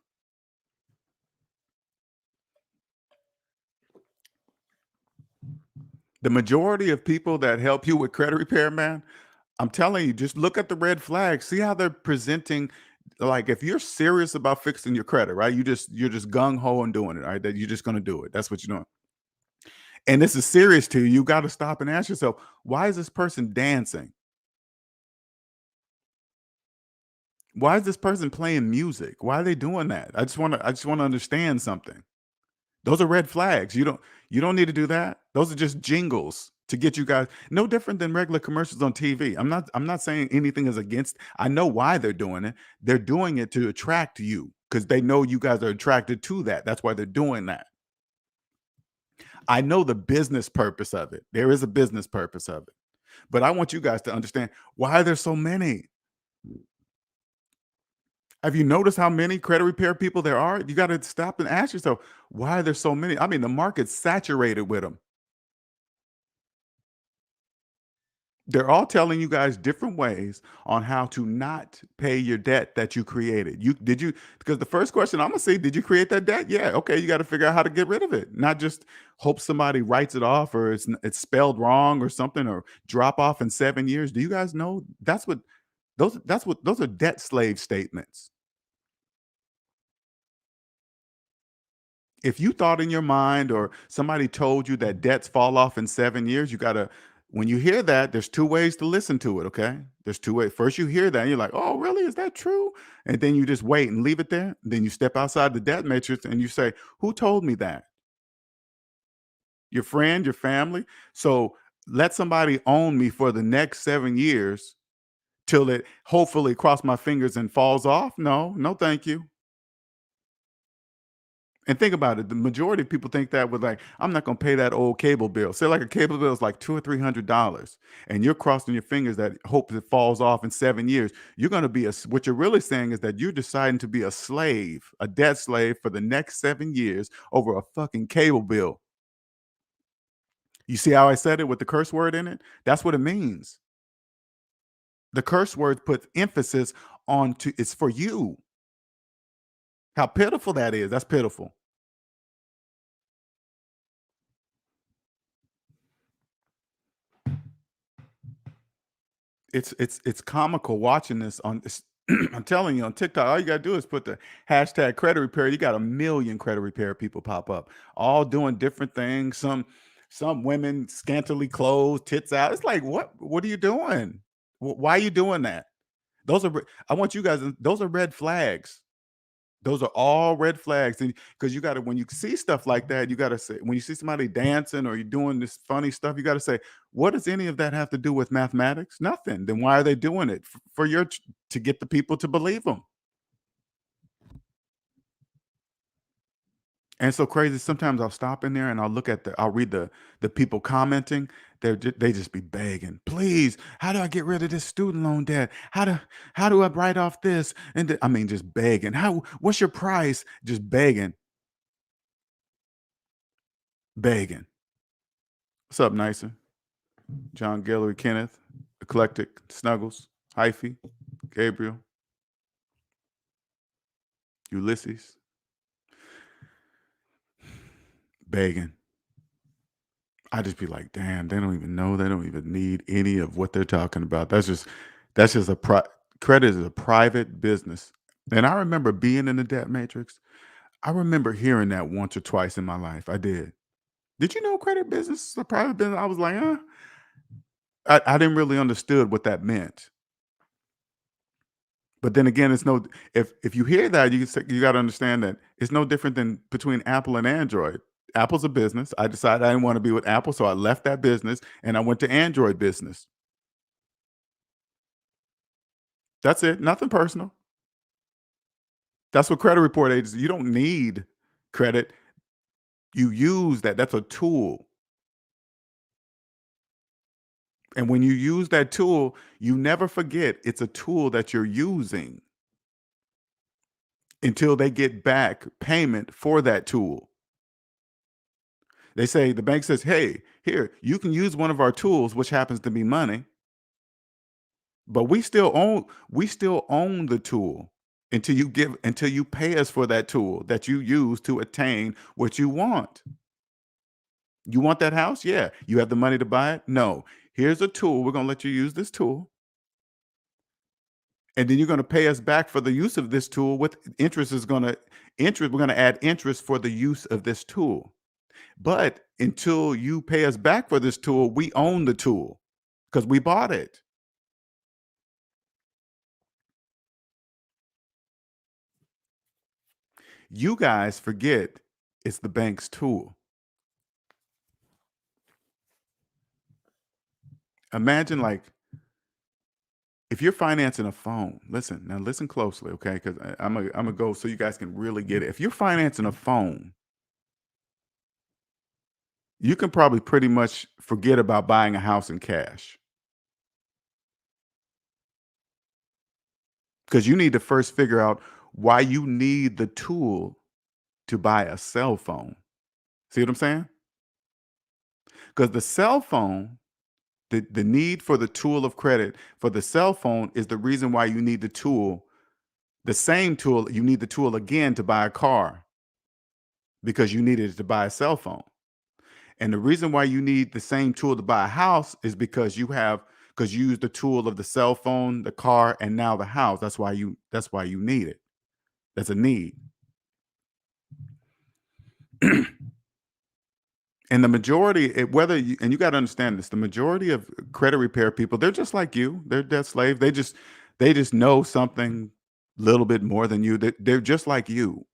The majority of people that help you with credit repair, man, I'm telling you, just look at the red flags. See how they're presenting. Like if you're serious about fixing your credit, right? You're just gung ho and doing it, right? That you're just gonna do it. That's what you're doing. And this is serious to you. You got to stop and ask yourself, why is this person dancing? Why is this person playing music? Why are they doing that? I just want to understand something. Those are red flags. You don't need to do that. Those are just jingles to get you guys no different than regular commercials on TV. I'm not saying anything is against. I know why they're doing it. They're doing it to attract you because they know you guys are attracted to that. That's why they're doing that. I know the business purpose of it. There is a business purpose of it. But I want you guys to understand why there's so many. Have you noticed how many credit repair people there are? You got to stop and ask yourself, why are there so many? I mean, the market's saturated with them. They're all telling you guys different ways on how to not pay your debt that you created. Because the first question I'm gonna say, did you create that debt? Yeah, okay, you got to figure out how to get rid of it. Not just hope somebody writes it off or it's spelled wrong or something or drop off in 7 years. Do you guys know those are debt slave statements. If you thought in your mind or somebody told you that debts fall off in 7 years, you gotta when you hear that, there's two ways to listen to it, okay? There's two ways. First, you hear that and you're like, oh, really? Is that true? And then you just wait and leave it there. Then you step outside the debt matrix and you say, who told me that? Your friend, your family? So let somebody own me for the next 7 years till it hopefully cross my fingers and falls off. No, no, thank you. And think about it. The majority of people think that with like, I'm not going to pay that old cable bill. Say like a cable bill is like $200 or $300, and you're crossing your fingers that hope it falls off in 7 years. You're going to be what you're really saying is that you're deciding to be a slave, a debt slave for the next 7 years over a fucking cable bill. You see how I said it with the curse word in it? That's what it means. The curse word puts emphasis on to it's for you. How pitiful that is. That's pitiful. It's comical watching this on this. I'm telling you, on TikTok, all you gotta do is put the hashtag credit repair. You got a million credit repair people pop up, all doing different things. Some women scantily clothed, tits out. It's like, what are you doing? Why are you doing that? Those are I want you guys. Those are red flags. Those are all red flags, because you got to, when you see stuff like that, you got to say, when you see somebody dancing or you're doing this funny stuff, you got to say, what does any of that have to do with mathematics? Nothing. Then why are they doing it? For your to get the people to believe them. And so crazy. Sometimes I'll stop in there and I'll read the people commenting. They just be begging, please. How do I get rid of this student loan debt? How do I write off this? And I mean, just begging. What's your price? Just begging, begging. What's up, Nicer? John Gallery, Kenneth, Eclectic, Snuggles, Hyphy, Gabriel, Ulysses, begging. I just be like, damn, they don't even know. They don't even need any of what they're talking about. That's just credit is a private business. And I remember being in the debt matrix. I remember hearing that once or twice in my life. I did. Did you know credit business is a private business? I was like, I didn't really understood what that meant. But then again, it's no, if you hear that, you got to understand that it's no different than between Apple and Android. Apple's a business. I decided I didn't want to be with Apple, so I left that business and I went to Android business. That's it. Nothing personal. That's what credit report agents. You don't need credit. You use that. That's a tool. And when you use that tool, you never forget it's a tool that you're using until they get back payment for that tool. They say, the bank says, hey, here, you can use one of our tools, which happens to be money, but we still own the tool until you pay us for that tool that you use to attain what you want. You want that house? Yeah. You have the money to buy it? No. Here's a tool. We're going to let you use this tool. And then you're going to pay us back for the use of this tool with interest. We're going to add interest for the use of this tool. But until you pay us back for this tool, we own the tool because we bought it. You guys forget it's the bank's tool. Imagine, like, if you're financing a phone, listen closely, okay? Because I'm gonna go so you guys can really get it. If you're financing a phone, you can probably pretty much forget about buying a house in cash, because you need to first figure out why you need the tool to buy a cell phone. See what I'm saying? Because the cell phone, the need for the tool of credit for the cell phone is the reason why you need the tool, the same tool, you need the tool again to buy a car, because you needed it to buy a cell phone. And the reason why you need the same tool to buy a house is because you use the tool of the cell phone, the car, and now the house. That's why you need it. That's a need. And the majority, and you got to understand this, the majority of credit repair people, they're just like you. They're debt slaves. They just know something a little bit more than you. They're just like you.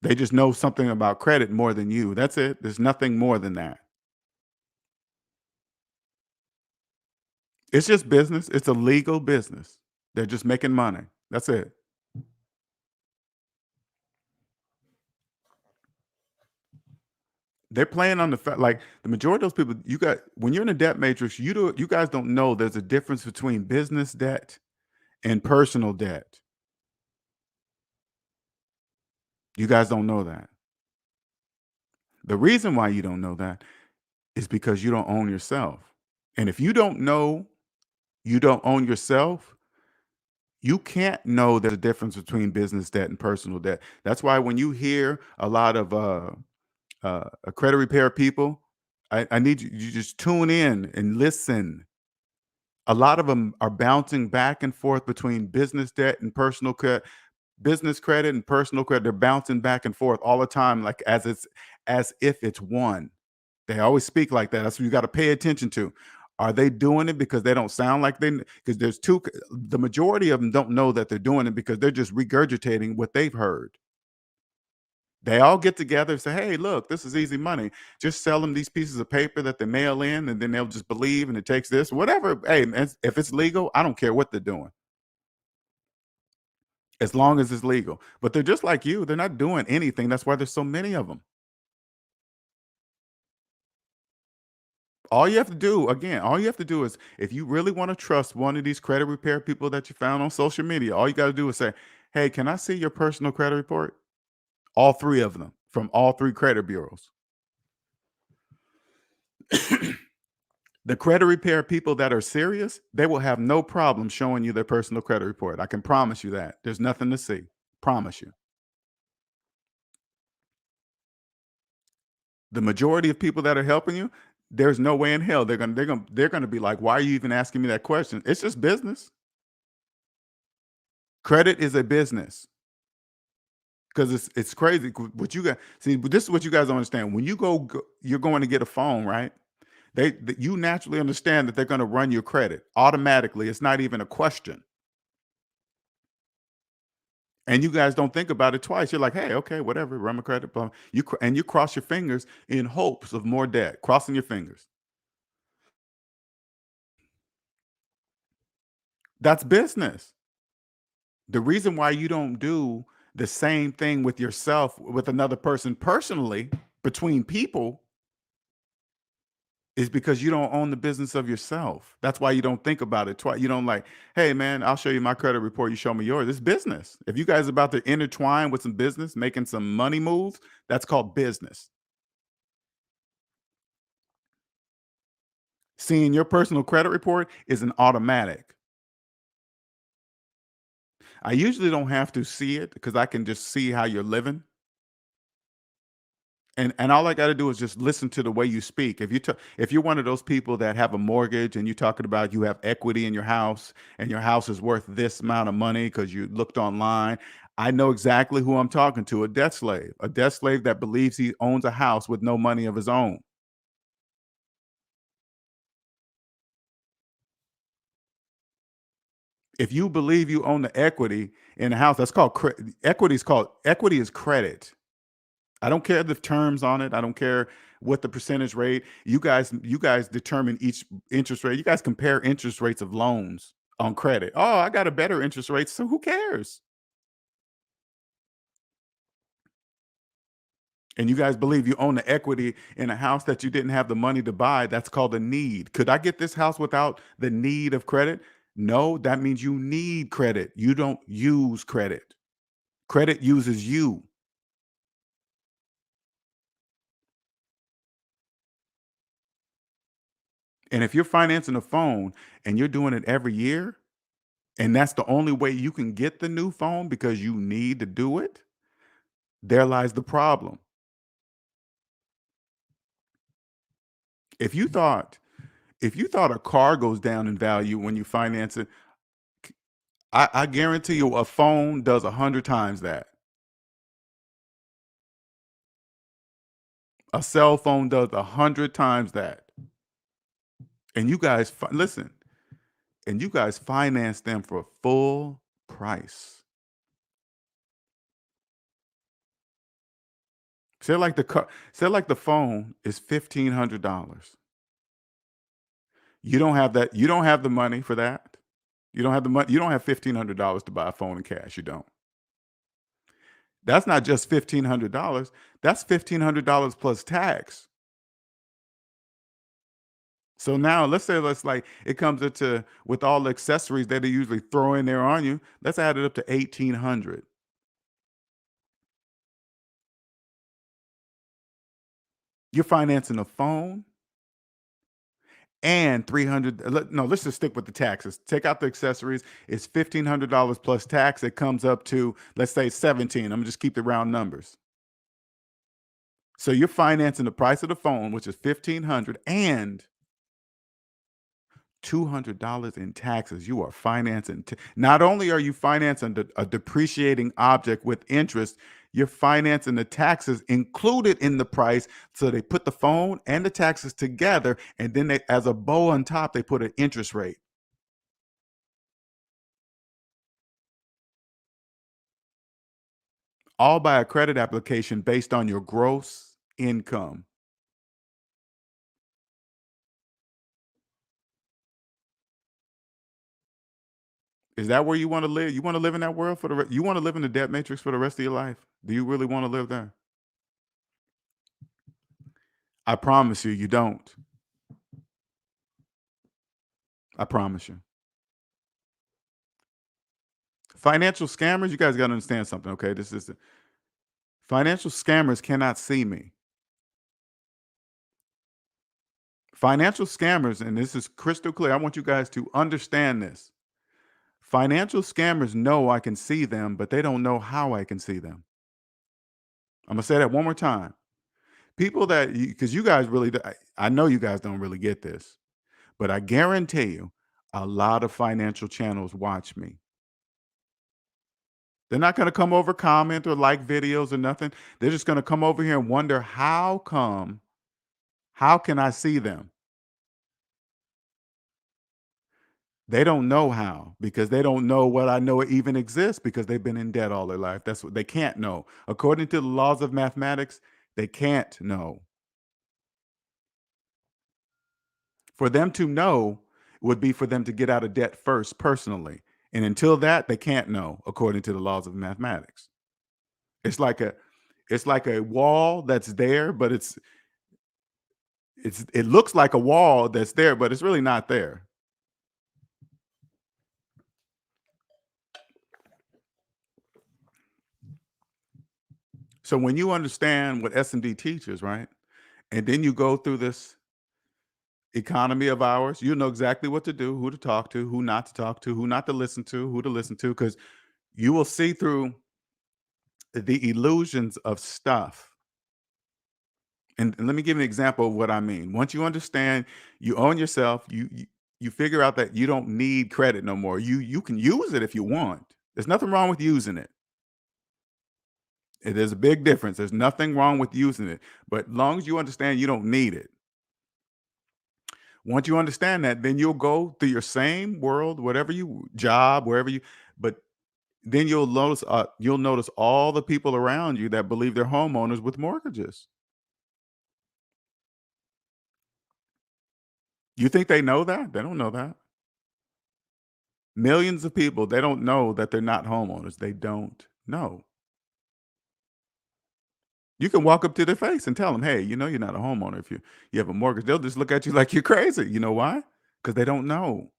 They just know something about credit more than you. That's it. There's nothing more than that. It's just business. It's a legal business. They're just making money. That's it. They're playing on the fact, like the majority of those people, when you're in a debt matrix, you guys don't know there's a difference between business debt and personal debt. You guys don't know that. The reason why you don't know that is because you don't own yourself. And if you don't know you don't own yourself, you can't know there's a difference between business debt and personal debt. That's why when you hear a lot of credit repair people, I need you just tune in and listen. A lot of them are bouncing back and forth between business debt and personal credit, business credit and personal credit. They're bouncing back and forth all the time, like as if it's one. They always speak like that. That's what you got to pay attention to. Are they doing it because they don't sound like they? Because there's two. The majority of them don't know that they're doing it because they're just regurgitating what they've heard. They all get together and say, "Hey, look, this is easy money. Just sell them these pieces of paper that they mail in, and then they'll just believe, and it takes this, whatever. Hey, man, if it's legal, I don't care what they're doing, as long as it's legal." But they're just like you; they're not doing anything. That's why there's so many of them. All you have to do, again, all you have to do is, if you really want to trust one of these credit repair people that you found on social media, all you got to do is say, "Hey, can I see your personal credit report?" All three of them from all three credit bureaus. The credit repair people that are serious, they will have no problem showing you their personal credit report. I can promise you that. There's nothing to see. Promise you. The majority of people that are helping you, there's no way in hell they're gonna be like, "Why are you even asking me that question?" It's just business. Credit is a business. Because it's crazy. What you got, see, but this is what you guys don't understand. When you're going to get a phone, right? You naturally understand that they're going to run your credit automatically. It's not even a question. And you guys don't think about it twice. You're like, "Hey, okay, whatever, run my credit." Blah. And you cross your fingers in hopes of more debt. Crossing your fingers. That's business. The reason why you don't do the same thing with yourself with another person personally, between people, is because you don't own the business of yourself. That's why you don't think about it twice. You don't like, "Hey, man, I'll show you my credit report. You show me yours." It's business. If you guys are about to intertwine with some business, making some money moves, that's called business. Seeing your personal credit report is an automatic. I usually don't have to see it because I can just see how you're living. And all I gotta do is just listen to the way you speak. If you're one of those people that have a mortgage and you're talking about you have equity in your house and your house is worth this amount of money because you looked online, I know exactly who I'm talking to, a debt slave that believes he owns a house with no money of his own. If you believe you own the equity in a house, that's called equity is credit. I don't care the terms on it. I don't care what the percentage rate. You guys determine each interest rate. You guys compare interest rates of loans on credit. Oh, I got a better interest rate, so who cares? And you guys believe you own the equity in a house that you didn't have the money to buy. That's called a need. Could I get this house without the need of credit? No, that means you need credit. You don't use credit. Credit uses you. And if you're financing a phone and you're doing it every year, and that's the only way you can get the new phone because you need to do it, there lies the problem. If you thought if you thought a car goes down in value when you finance it, I guarantee you a phone does 100 times that. A cell phone does 100 times that. And you guys listen, and you guys finance them for full price. Say like the phone is $1,500. You don't have the money for that. You don't have the money. You don't have $1,500 to buy a phone in cash. You don't. That's not just $1,500. That's $1,500 plus tax. So now let's like it comes into with all the accessories that they usually throw in there on you. Let's add it up to 1,800. You're financing a phone and 300. No, let's just stick with the taxes. Take out the accessories. It's $1,500 plus tax. It comes up to, let's say, 17. I'm gonna just keep the round numbers. So you're financing the price of the phone, which is 1,500, and $200 in taxes. You are financing. Not only are you financing a depreciating object with interest, you're financing the taxes included in the price. So they put the phone and the taxes together, and then they, as a bow on top, they put an interest rate. All by a credit application based on your gross income. Is that where you want to live? You want to live in that world for you want to live in the debt matrix for the rest of your life? Do you really want to live there? I promise you, you don't. I promise you. Financial scammers, you guys got to understand something, okay? This is financial scammers cannot see me. Financial scammers, and this is crystal clear. I want you guys to understand this. Financial scammers know I can see them, but they don't know how I can see them. I'm going to say that one more time. People that, because you guys really, I know you guys don't really get this, but I guarantee you a lot of financial channels watch me. They're not going to come over, comment, or like videos or nothing. They're just going to come over here and wonder how can I see them? They don't know how, because they don't know what I know even exists, because they've been in debt all their life. That's what they can't know. According to the laws of mathematics, they can't know. For them to know would be for them to get out of debt first personally. And until that, they can't know according to the laws of mathematics. It's like a wall that's there, but it looks like a wall that's there, but it's really not there. So when you understand what S&D teaches, right? And then you go through this economy of ours, you know exactly what to do, who to talk to, who not to talk to, who not to listen to, who to listen to, because you will see through the illusions of stuff. And let me give you an example of what I mean. Once you understand, you own yourself, you figure out that you don't need credit no more. You can use it if you want. There's nothing wrong with using it. There's a big difference. There's nothing wrong with using it. But as long as you understand you don't need it. Once you understand that, then you'll go through your same world, whatever you job, wherever you, but then you'll notice all the people around you that believe they're homeowners with mortgages. You think they know that? They don't know that. Millions of people, they don't know that they're not homeowners. They don't know. You can walk up to their face and tell them, hey, you know you're not a homeowner if you have a mortgage. They'll just look at you like you're crazy. You know why? Because they don't know.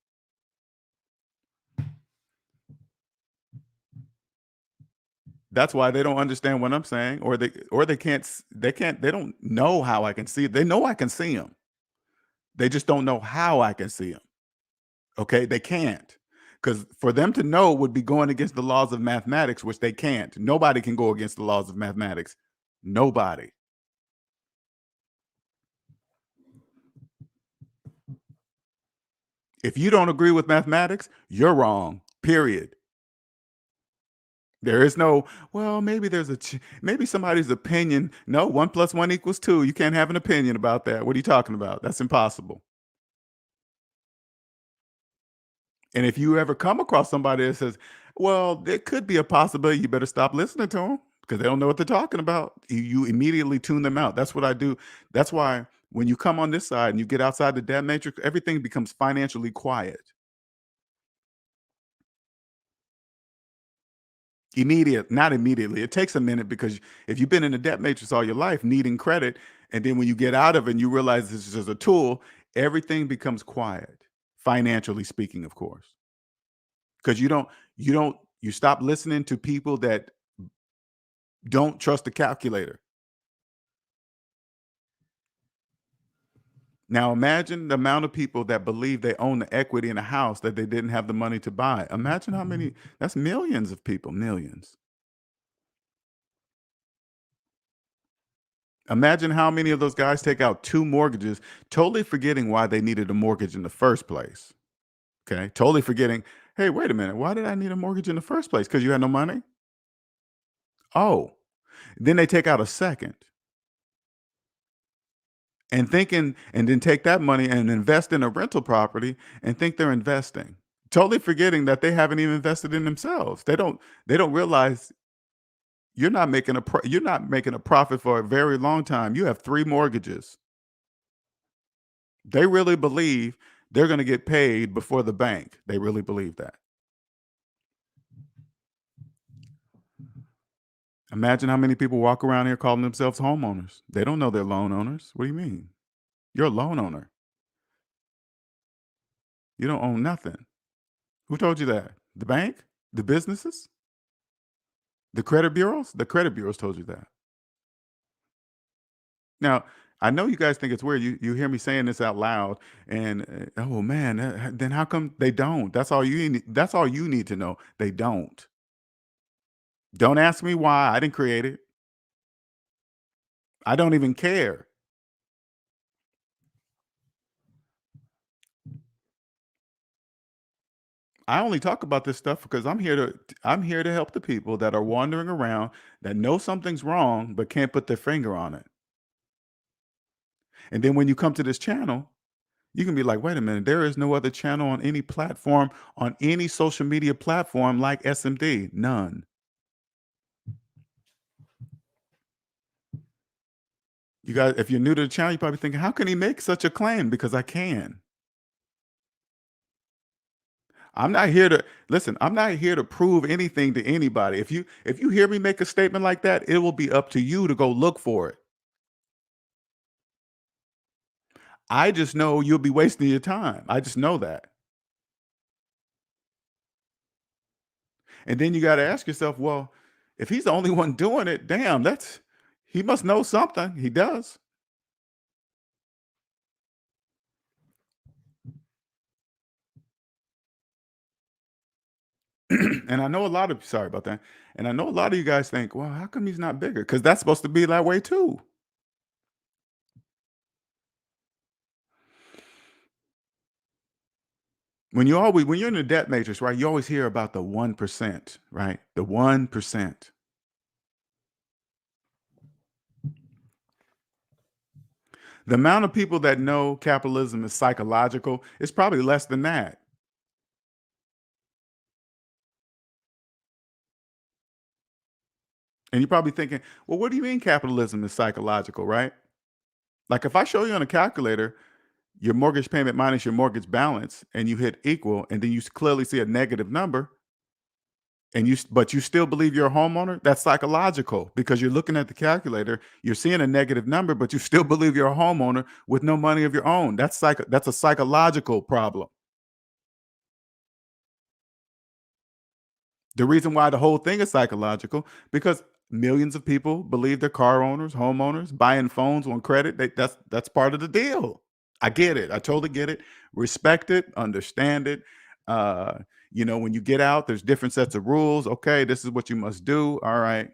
That's why they don't understand what I'm saying, or they don't know how I can see it. They know I can see them. They just don't know how I can see them. Okay, they can't. Because for them to know would be going against the laws of mathematics, which they can't. Nobody can go against the laws of mathematics. Nobody. If you don't agree with mathematics, you're wrong. Period. There is no, well, maybe maybe somebody's opinion. No, 1 + 1 = 2. You can't have an opinion about that. What are you talking about? That's impossible. And if you ever come across somebody that says, well, there could be a possibility, you better stop listening to them because they don't know what they're talking about. You immediately tune them out. That's what I do. That's why when you come on this side and you get outside the debt matrix, everything becomes financially quiet. Not immediately. It takes a minute because if you've been in the debt matrix all your life, needing credit, and then when you get out of it and you realize this is just a tool, everything becomes quiet, financially speaking, of course. Because you stop listening to people that don't trust the calculator. Now imagine the amount of people that believe they own the equity in a house that they didn't have the money to buy. Imagine how many, that's millions of people, millions. Imagine how many of those guys take out 2 mortgages, totally forgetting why they needed a mortgage in the first place. Okay. Totally forgetting, hey, wait a minute. Why did I need a mortgage in the first place? Because you had no money? Oh, then they take out a second and thinking, and then take that money and invest in a rental property and think they're investing. Totally forgetting that they haven't even invested in themselves. They don't realize you're not making a profit for a very long time. You have 3 mortgages. They really believe they're gonna get paid before the bank. They really believe that. Imagine how many people walk around here calling themselves homeowners. They don't know they're loan owners. What do you mean? You're a loan owner. You don't own nothing. Who told you that? The bank? The businesses? The credit bureaus? The credit bureaus told you that. Now, I know you guys think it's weird. You hear me saying this out loud, and oh man, then how come they don't? That's all you need to know. They don't. Don't ask me why. I didn't create it. I don't even care. I only talk about this stuff because I'm here to help the people that are wandering around that know something's wrong but can't put their finger on it. And then when you come to this channel, you can be like, wait a minute, there is no other channel on any platform, on any social media platform like SMD. None. You guys, if you're new to the channel, you're probably thinking, how can he make such a claim? Because I can. I'm not here to listen. I'm not here to prove anything to anybody. If you hear me make a statement like that, it will be up to you to go look for it. I just know you'll be wasting your time. I just know that. And then you got to ask yourself, well, if he's the only one doing it, damn, he must know something. He does. And I know a lot of sorry about that. And I know a lot of you guys think, well, how come he's not bigger? Because that's supposed to be that way too. When you're in the debt matrix, right, you always hear about the 1%, right? The 1%. The amount of people that know capitalism is psychological is probably less than that. And you're probably thinking, well, what do you mean capitalism is psychological, right? Like if I show you on a calculator your mortgage payment minus your mortgage balance and you hit equal and then you clearly see a negative number and but you still believe you're a homeowner, that's psychological because you're looking at the calculator, you're seeing a negative number, but you still believe you're a homeowner with no money of your own. That's a psychological problem. The reason why the whole thing is psychological because millions of people believe they're car owners, homeowners, buying phones on credit. That's part of the deal. I get it. I totally get it. Respect it, understand it. Uh, when you get out, there's different sets of rules. Okay, this is what you must do. All right.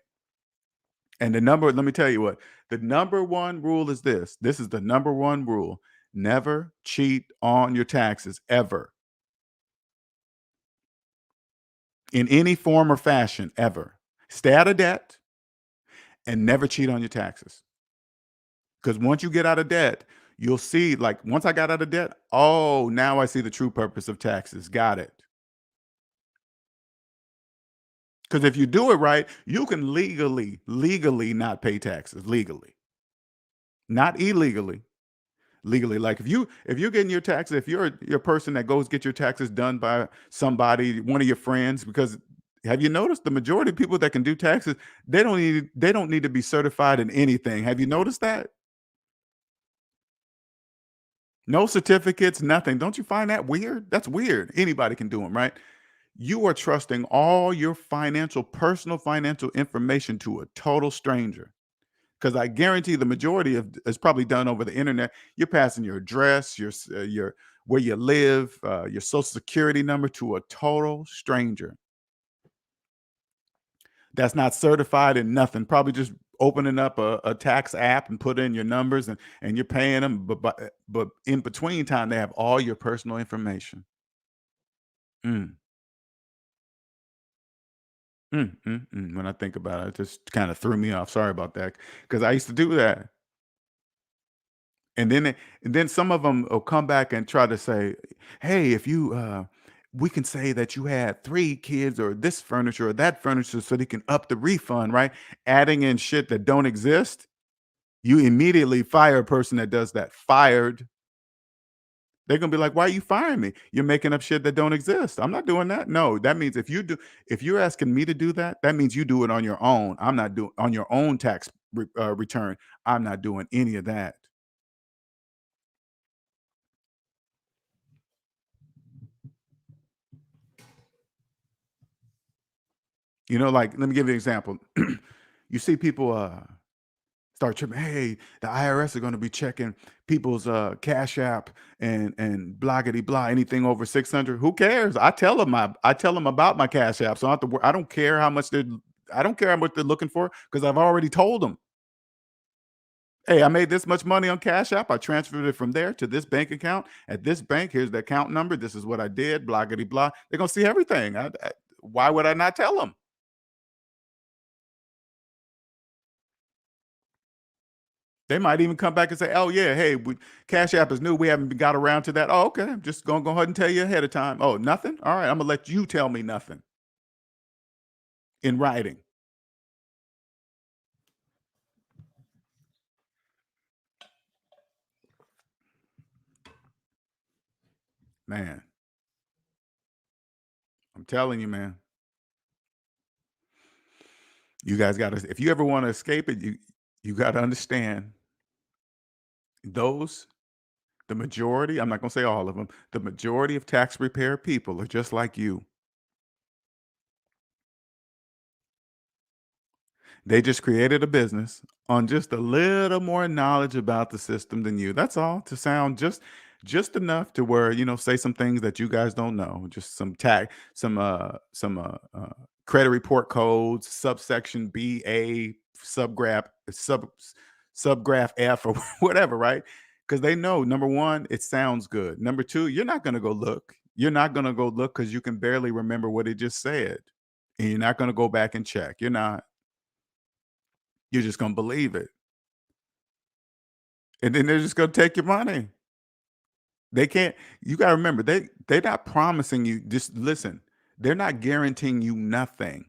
And let me tell you what, the number one rule is this. This is the number one rule. Never cheat on your taxes ever. In any form or fashion, ever. Stay out of debt and never cheat on your taxes. Because once you get out of debt, you'll see, like, once I got out of debt, oh, now I see the true purpose of taxes. Got it. Because if you do it right, you can legally not pay taxes legally, not illegally. Legally, like if you're getting your taxes, if you're a person that goes get your taxes done by somebody, one of your friends, because Have you noticed the majority of people that can do taxes, they don't need to be certified in anything. Have you noticed that? No certificates, nothing. Don't you find that weird? That's weird. Anybody can do them, right? You are trusting all your personal financial information to a total stranger. Because I guarantee the majority of is probably done over the internet. You're passing your address, your where you live, your social security number to a total stranger that's not certified in nothing. Probably just opening up a tax app and put in your numbers and you're paying them. But in between time, they have all your personal information. Mm, When I think about it, it just kind of threw me off. Sorry about that, because I used to do that. And then some of them will come back and try to say, "Hey, if you we can say that you had 3 kids or this furniture or that furniture so they can up the refund," right? Adding in shit that don't exist. You immediately fire a person that does that. Fired. They're gonna be like, "Why are you firing me? You're making up shit that don't exist." I'm not doing that. No, that means if you're asking me to do that, that means you do it on your own. I'm not doing on your own return. I'm not doing any of that. Like, let me give you an example. You see people start tripping. Hey, the IRS are going to be checking people's Cash App and bloggity blah. Anything over 600, who cares? I tell them about my Cash App, so I don't have to. I don't care how much they're. I don't care how much they're looking for because I've already told them. Hey, I made this much money on Cash App. I transferred it from there to this bank account at this bank. Here's the account number. This is what I did. Bloggity blah. They're gonna see everything. Why would I not tell them? They might even come back and say, "Oh yeah, hey, Cash App is new. We haven't got around to that." Oh, okay. I'm just gonna go ahead and tell you ahead of time. Oh, nothing. All right, I'm gonna let you tell me nothing in writing. Man, I'm telling you, man. You guys got to. If you ever want to escape it, you got to understand those. The majority. I'm not gonna say all of them. The majority of tax preparer people are just like you. They just created a business on just a little more knowledge about the system than you. That's all. To sound just enough to where, say some things that you guys don't know. Just some credit report codes, subsection BA, subgraph F or whatever, right? Because they know, number one, it sounds good. Number two, you're not gonna go look. You're not gonna go look because you can barely remember what it just said. And you're not gonna go back and check. You're not. You're just gonna believe it, and then they're just gonna take your money. They can't. You gotta remember, they're not promising you. Just listen. They're not guaranteeing you nothing.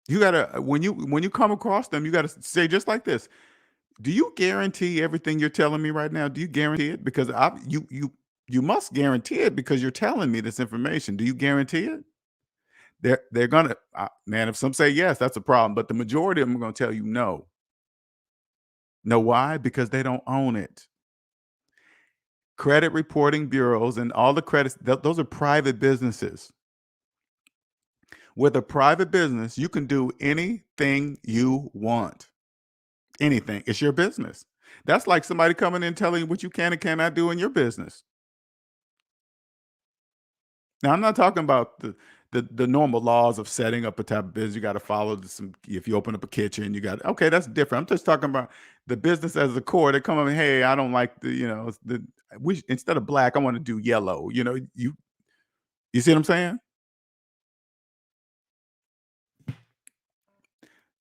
You gotta when you come across them, you gotta say just like this. Do you guarantee everything you're telling me right now? Do you guarantee it? Because you must guarantee it because you're telling me this information. Do you guarantee it? They're gonna man. If some say yes, that's a problem. But the majority of them are gonna tell you no. Know why? Because they don't own it. Credit reporting bureaus and all the credits, those are private businesses. With a private business, you can do anything you want. Anything. It's your business. That's like somebody coming in telling you what you can and cannot do in your business. Now, I'm not talking about the normal laws of setting up a type of business. You got to follow some. If you open up a kitchen, you got okay. That's different. I'm just talking about the business as a core. They come up and hey, I don't like the we instead of black, I want to do yellow. You see what I'm saying?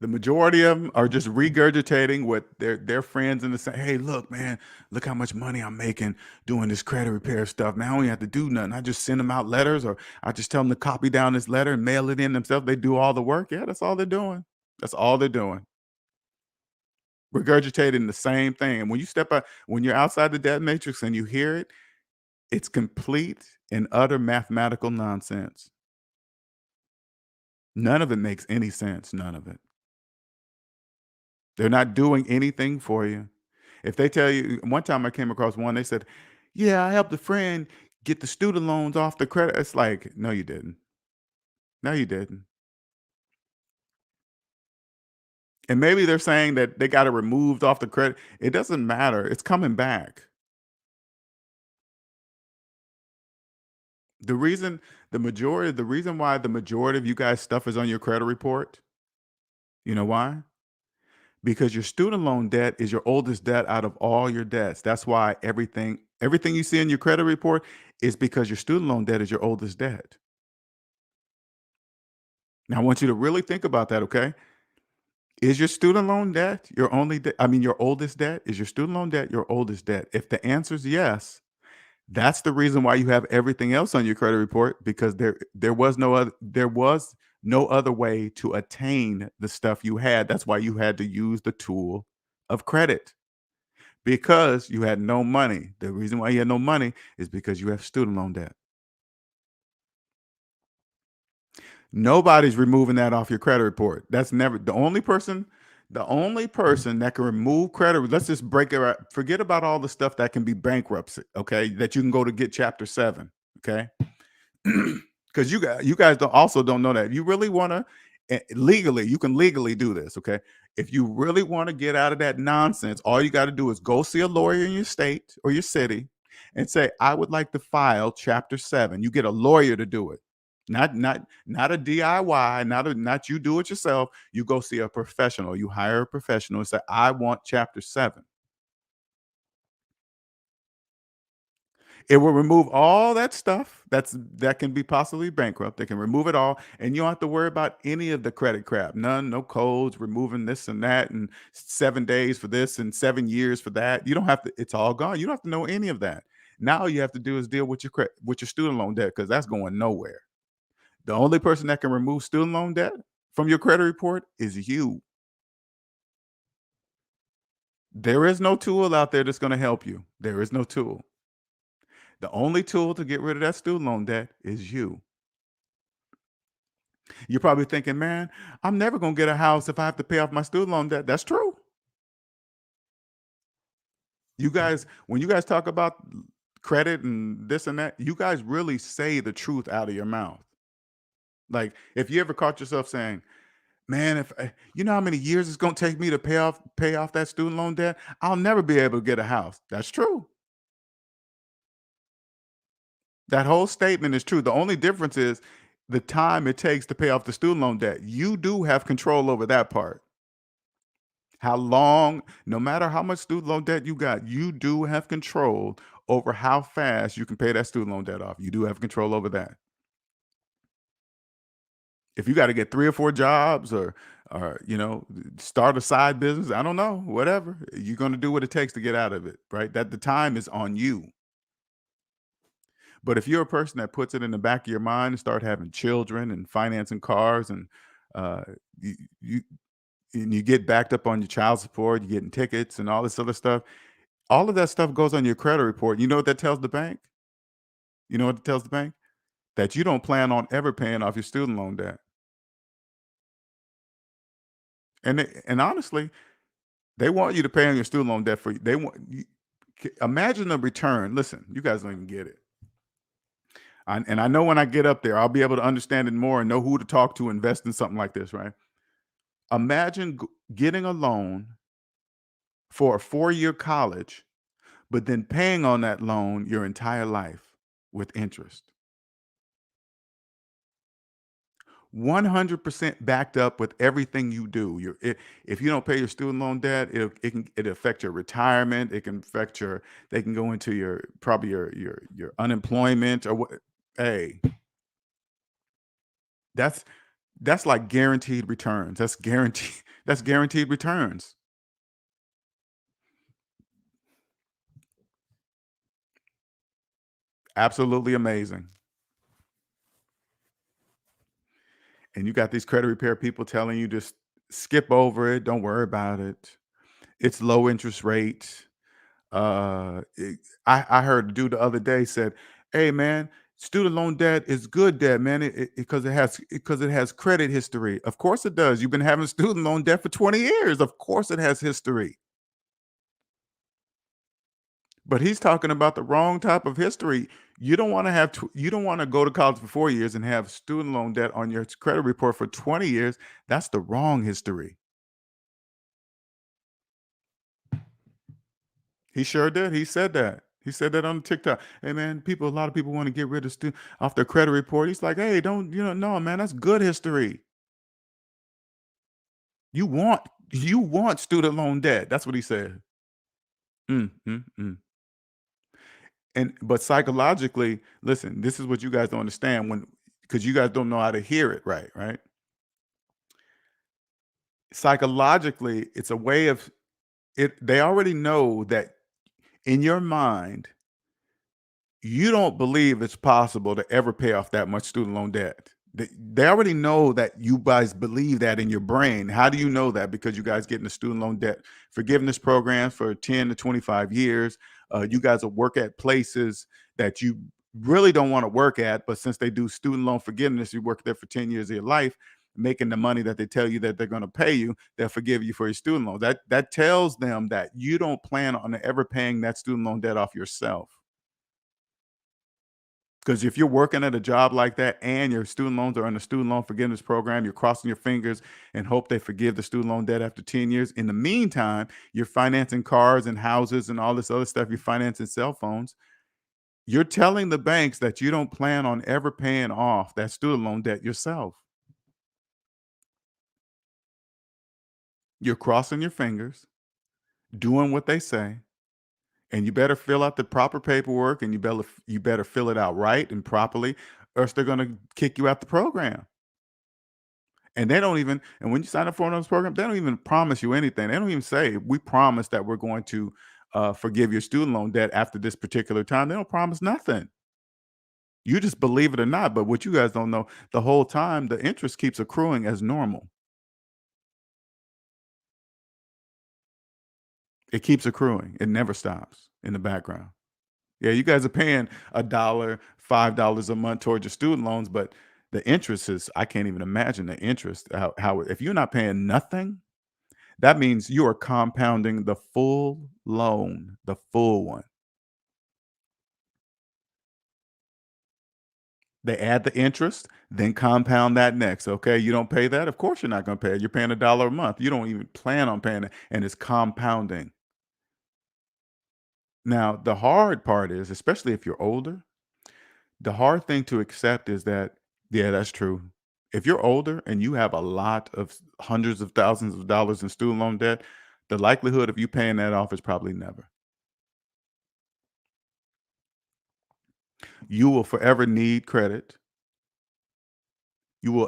The majority of them are just regurgitating what their friends in the same. Hey, look, man, look how much money I'm making doing this credit repair stuff. Man, I don't even have to do nothing. I just send them out letters, or I just tell them to copy down this letter and mail it in themselves. They do all the work. Yeah, that's all they're doing. That's all they're doing. Regurgitating the same thing. And when you're outside the debt matrix and you hear it, It's complete and utter mathematical nonsense. None of it makes any sense, none of it. They're not doing anything for you. If they tell you one time I came across one, they said, "Yeah, I helped a friend get the student loans off the credit." It's like, "No, you didn't. No, you didn't." And maybe they're saying that they got it removed off the credit. It doesn't matter. It's coming back. The reason the reason why the majority of you guys' stuff is on your credit report, you know why? Because your student loan debt is your oldest debt out of all your debts. That's why everything you see in your credit report is because your student loan debt is your oldest debt. Now, I want you to really think about that, okay? Is your student loan debt your only debt? I mean, your oldest debt? Is your student loan debt your oldest debt? If the answer is yes, that's the reason why you have everything else on your credit report because there was no other way to attain the stuff you had. That's why you had to use the tool of credit because you had no money. The reason why you had no money is because you have student loan debt. Nobody's removing that off your credit report. That's never the only person that can remove credit. Let's just break it right. Forget about all the stuff that can be bankruptcy, okay? That you can go to get chapter 7, okay? Because you guys don't know that. If you really want to legally, you can legally do this, okay? If you really want to get out of that nonsense, all you got to do is go see a lawyer in your state or your city and say, I would like to file chapter 7. You get a lawyer to do it. Not a DIY, not you do it yourself. You go see a professional. You hire a professional and say, I want chapter 7. It will remove all that stuff that can be possibly bankrupt. They can remove it all, and you don't have to worry about any of the credit crap. None, no codes, removing this and that, and 7 days for this and 7 years for that. You don't have to. It's all gone. You don't have to know any of that. Now all you have to do is deal with with your student loan debt because that's going nowhere. The only person that can remove student loan debt from your credit report is you. There is no tool out there that's going to help you. There is no tool. The only tool to get rid of that student loan debt is you. You're probably thinking, man, I'm never going to get a house if I have to pay off my student loan debt. That's true. You guys, when you guys talk about credit and this and that, you guys really say the truth out of your mouth. Like if you ever caught yourself saying, man, if you know how many years it's going to take me to pay off that student loan debt, I'll never be able to get a house. That's true. That whole statement is true. The only difference is the time it takes to pay off the student loan debt. You do have control over that part. How long, no matter how much student loan debt you got, you do have control over how fast you can pay that student loan debt off. You do have control over that. If you got to get 3 or 4 jobs or start a side business, I don't know, whatever. You're going to do what it takes to get out of it, right? That the time is on you. But if you're a person that puts it in the back of your mind and start having children and financing cars and uh, you, you and you get backed up on your child support, you're getting tickets and all this other stuff. All of that stuff goes on your credit report. You know what that tells the bank? You know what it tells the bank? That you don't plan on ever paying off your student loan debt. And honestly, they want you to pay on your student loan debt for you. They want you. Imagine the return. Listen, you guys don't even get it. And I know when I get up there, I'll be able to understand it more and know who to talk to invest in something like this, right? Imagine getting a loan for a 4-year college, but then paying on that loan your entire life with interest. 100% backed up with everything you do. If you don't pay your student loan debt, it affect your retirement. It can affect they can go into probably your unemployment or what. Hey, that's that's like guaranteed returns. That's guaranteed. That's guaranteed returns. Absolutely amazing. And you got these credit repair people telling you just skip over it. Don't worry about it. It's low interest rate. I heard a dude the other day said, "Hey man, student loan debt is good debt, man, because it has credit history." Of course it does. You've been having student loan debt for 20 years. Of course it has history. But he's talking about the wrong type of history. You don't want to go to college for 4 years and have student loan debt on your credit report for 20 years. That's the wrong history. He sure did. He said that. He said that on TikTok. Hey man, a lot of people want to get rid of off their credit report. He's like, hey, don't no man, that's good history. You want you want student loan debt. That's what he said. Mm, mm, mm. And but psychologically, listen, this is what you guys don't understand because you guys don't know how to hear it right, right? Psychologically, it's a way of they already know that in your mind you don't believe it's possible to ever pay off that much student loan debt. They already know that you guys believe that in your brain. How do you know that? Because you guys get in the student loan debt forgiveness programs for 10 to 25 years. You guys will work at places that you really don't want to work at, but since they do student loan forgiveness, you work there for 10 years of your life, making the money that they tell you that they're going to pay you, they'll forgive you for your student loan. That tells them that you don't plan on ever paying that student loan debt off yourself. Because if you're working at a job like that and your student loans are in the student loan forgiveness program, you're crossing your fingers and hope they forgive the student loan debt after 10 years. In the meantime, you're financing cars and houses and all this other stuff. You're financing cell phones. You're telling the banks that you don't plan on ever paying off that student loan debt yourself. You're crossing your fingers, doing what they say, and you better fill out the proper paperwork and you better fill it out right and properly, or else they're going to kick you out the program. And they don't even and when you sign up for one of those programs, they don't even promise you anything. They don't even say, "We promise that we're going to, forgive your student loan debt after this particular time." They don't promise nothing. You just believe it or not, but what you guys don't know, the whole time, the interest keeps accruing as normal. It keeps accruing. It never stops in the background. Yeah, you guys are paying a dollar, $5 a month towards your student loans, but the interest is I can't even imagine the interest, how if you're not paying nothing. That means you are compounding the full loan, the full one. They add the interest, then compound that next. Okay, you don't pay that. Of course, you're not going to pay it. You're paying a dollar a month. You don't even plan on paying it, and it's compounding. Now, the hard part is, especially if you're older, the hard thing to accept is that, yeah, that's true. If you're older and you have a lot of hundreds of thousands of dollars in student loan debt, the likelihood of you paying that off is probably never. You will forever need credit. You will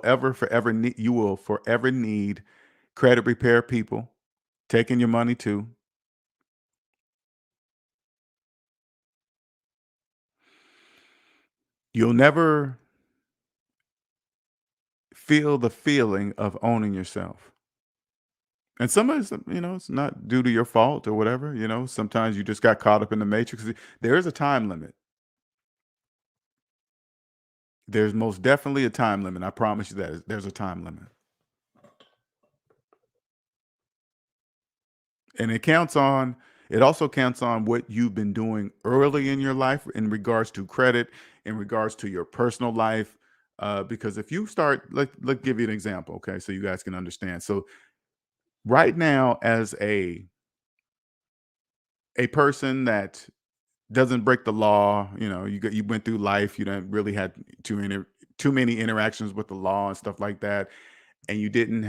forever need credit repair people taking your money too. You'll never feel the feeling of owning yourself. And some of it's, it's not due to your fault or whatever. Sometimes you just got caught up in the matrix. There is a time limit. There's most definitely a time limit. I promise you that there's a time limit. And it also counts on what you've been doing early in your life in regards to credit, in regards to your personal life. Because if you start, let's give you an example, okay, so you guys can understand. So right now, as a person that doesn't break the law, you went through life, you didn't really had too many interactions with the law and stuff like that, and you didn't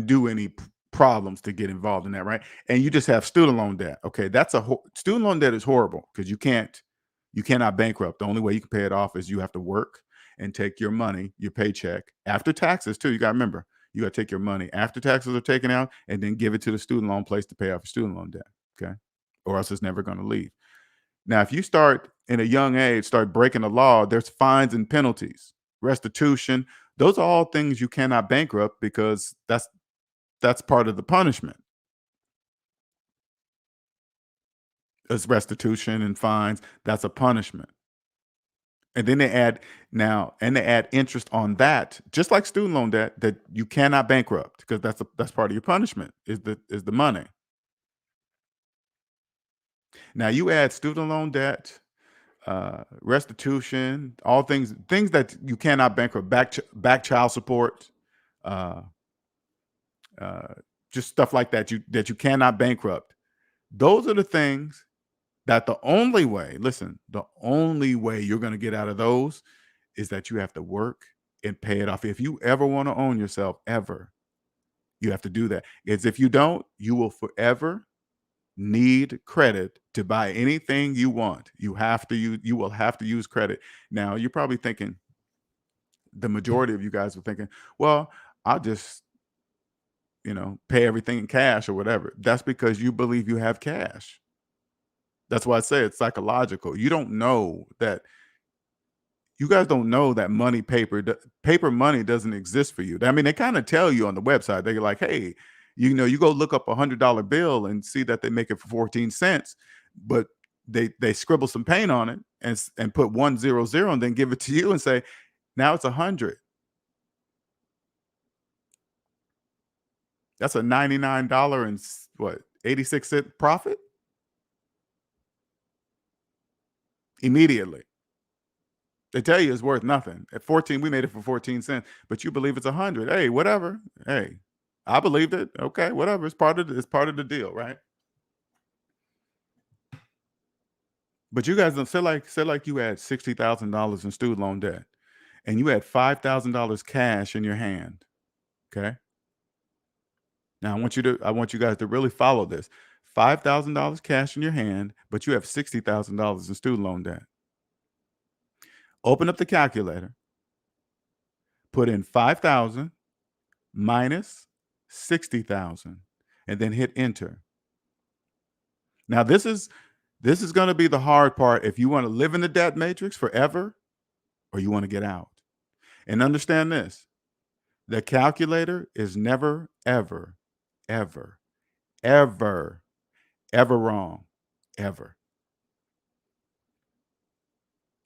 do any problems to get involved in that, right? And you just have student loan debt. Okay, student loan debt is horrible because you cannot bankrupt. The only way you can pay it off is you have to work and take your money, your paycheck after taxes too. You got to remember, you got to take your money after taxes are taken out and then give it to the student loan place to pay off your student loan debt. Okay, or else it's never going to leave. Now, if you start in a young age, start breaking the law, there's fines and penalties, restitution. Those are all things you cannot bankrupt because that's part of the punishment. It's restitution and fines. That's a punishment. And then they add interest on that, just like student loan debt, that you cannot bankrupt, because that's part of your punishment is the money. Now you add student loan debt, restitution, all things that you cannot bankrupt, back child support, uh, uh, just stuff like that you cannot bankrupt. Those are the things that the only way you're going to get out of those is that you have to work and pay it off. If you ever want to own yourself, ever, you have to do that. Because if you don't, you will forever need credit to buy anything you want. You will have to use credit. Now, you're probably thinking, the majority of you guys are thinking, well, I'll just, pay everything in cash or whatever. That's because you believe you have cash. That's why I say it's psychological. You guys don't know that paper money doesn't exist for you. I mean, they kind of tell you on the website. They're like, hey, you go look up $100 bill and see that they make it for 14 cents, but they scribble some paint on it and put 100 and then give it to you and say, now it's 100. That's a $99 and 86-cent profit immediately. They tell you it's worth nothing. At 14, we made it for 14 cents, but you believe it's 100. Hey, whatever. Hey, I believed it. Okay, whatever. It's part of the deal, right? But you guys don't say like you had $60,000 in student loan debt and you had $5,000 cash in your hand. Okay. Now I want you guys to really follow this. $5,000 cash in your hand, but you have $60,000 in student loan debt. Open up the calculator, put in 5,000 minus 60,000, and then hit enter. Now this is going to be the hard part if you want to live in the debt matrix forever or you want to get out. And understand this: the calculator is never, ever, ever, ever, ever wrong, ever.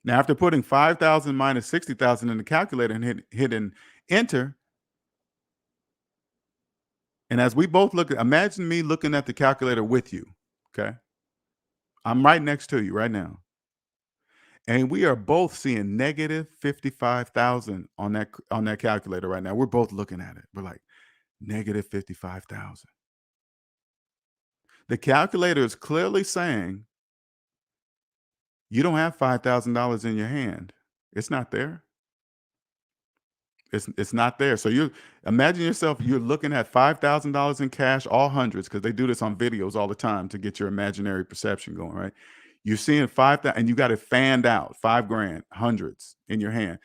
Now, after putting 5,000 minus 60,000 in the calculator and hitting enter, and as we both imagine me looking at the calculator with you, okay? I'm right next to you right now. And we are both seeing negative 55,000 on that calculator right now. We're both looking at it. We're like, negative 55,000. The calculator is clearly saying you don't have $5,000 in your hand. It's not there. It's not there. So you imagine yourself, you're looking at $5,000 in cash, all hundreds, because they do this on videos all the time to get your imaginary perception going, right? You're seeing 5,000 and you got it fanned out, 5 grand, hundreds in your hand.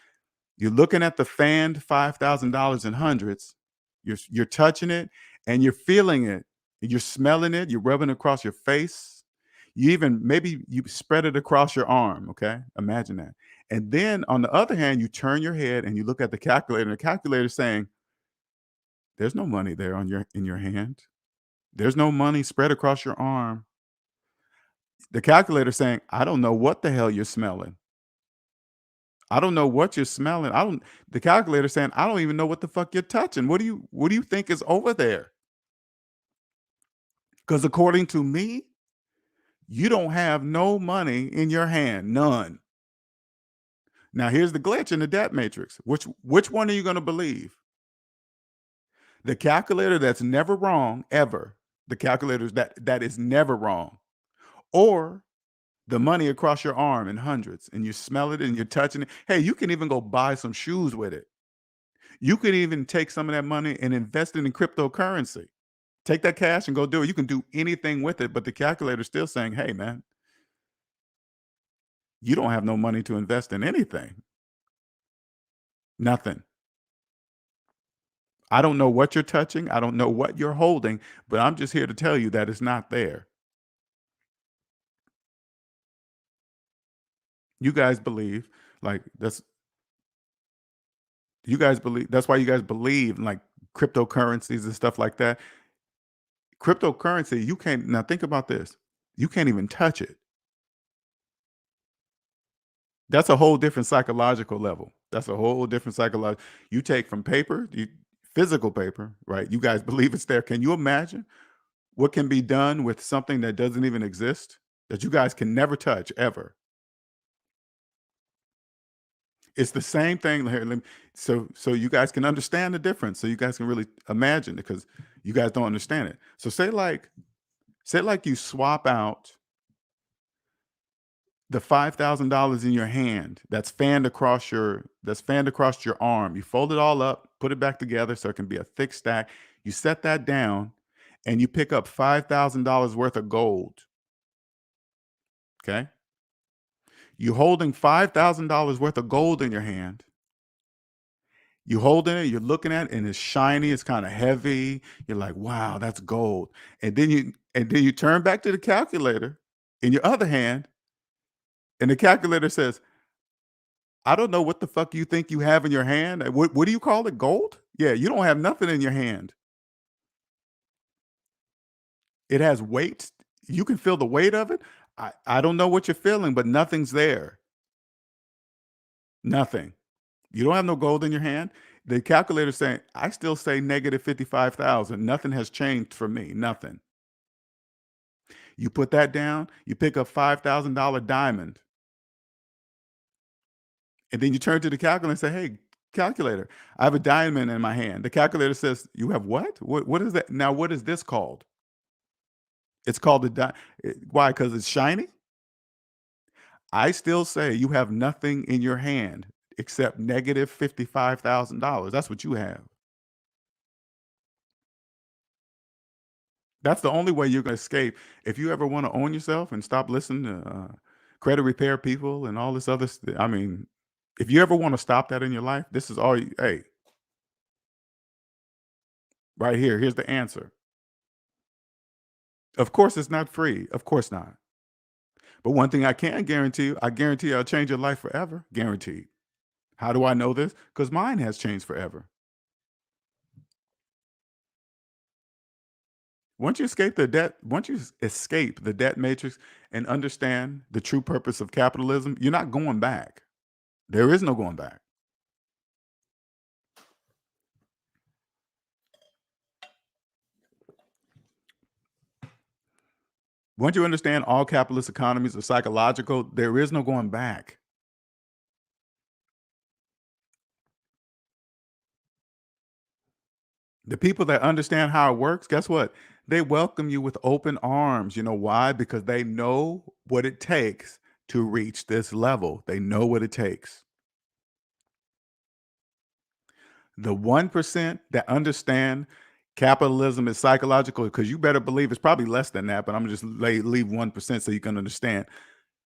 You're looking at the fanned $5,000 in hundreds. You're touching it and you're feeling it. You're smelling it. You're rubbing it across your face. Maybe you spread it across your arm. Okay. Imagine that. And then on the other hand, you turn your head and you look at the calculator, and the calculator is saying, there's no money there in your hand. There's no money spread across your arm. The calculator saying, I don't know what the hell you're smelling. I don't know what you're smelling. The calculator saying, I don't even know what the fuck you're touching. What do you think is over there? Because according to me, you don't have no money in your hand. None. Now here's the glitch in the debt matrix. Which one are you going to believe? The calculator that's never wrong, ever. The calculator that is never wrong. Or the money across your arm in hundreds, and you smell it and you're touching it. Hey, you can even go buy some shoes with it. You could even take some of that money and invest it in cryptocurrency. Take that cash and go do it. You can do anything with it, but the calculator's still saying, hey, man, you don't have no money to invest in anything. Nothing. I don't know what you're touching. I don't know what you're holding, but I'm just here to tell you that it's not there. You guys believe that's why you guys believe in like cryptocurrencies and stuff like that. Cryptocurrency, you can't. Now think about this. You can't even touch it. That's a whole different psychological level. That's a whole different psychological. You take from paper, physical paper, right? You guys believe it's there. Can you imagine what can be done with something that doesn't even exist, that you guys can never touch ever? It's the same thing here. So you guys can understand the difference. So you guys can really imagine it, because you guys don't understand it. So say like you swap out the $5,000 in your hand that's fanned across your arm. You fold it all up, put it back together so it can be a thick stack. You set that down and you pick up $5,000 worth of gold. Okay? You're holding $5,000 worth of gold in your hand. You holding it, you're looking at it, and it's shiny, it's kind of heavy. You're like, wow, that's gold. And then you turn back to the calculator in your other hand, and the calculator says, I don't know what the fuck you think you have in your hand. What do you call it? Gold? Yeah, you don't have nothing in your hand. It has weight. You can feel the weight of it. I don't know what you're feeling, but nothing's there. Nothing. You don't have no gold in your hand. The calculator's saying, I still say negative 55,000. Nothing has changed for me. Nothing. You put that down, you pick up $5,000 diamond. And then you turn to the calculator and say, hey, calculator, I have a diamond in my hand. The calculator says, you have what? What is that? Now, what is this called? It's called why? Because it's shiny? I still say you have nothing in your hand except negative $55,000. That's what you have. That's the only way you're going to escape. If you ever want to own yourself and stop listening to credit repair people and all this other stuff, I mean, if you ever want to stop that in your life, this is all hey, right here. Here's the answer. Of course, it's not free. Of course not. But one thing I can guarantee you, I guarantee I'll change your life forever. Guaranteed. How do I know this? Because mine has changed forever. Once you escape the debt matrix and understand the true purpose of capitalism, you're not going back. There is no going back. Once you understand all capitalist economies are psychological, there is no going back. The people that understand how it works, guess what? They welcome you with open arms. You know why? Because they know what it takes to reach this level. They know what it takes. The 1% that understand capitalism is psychological, because you better believe it's probably less than that, but I'm just leave 1% so you can understand.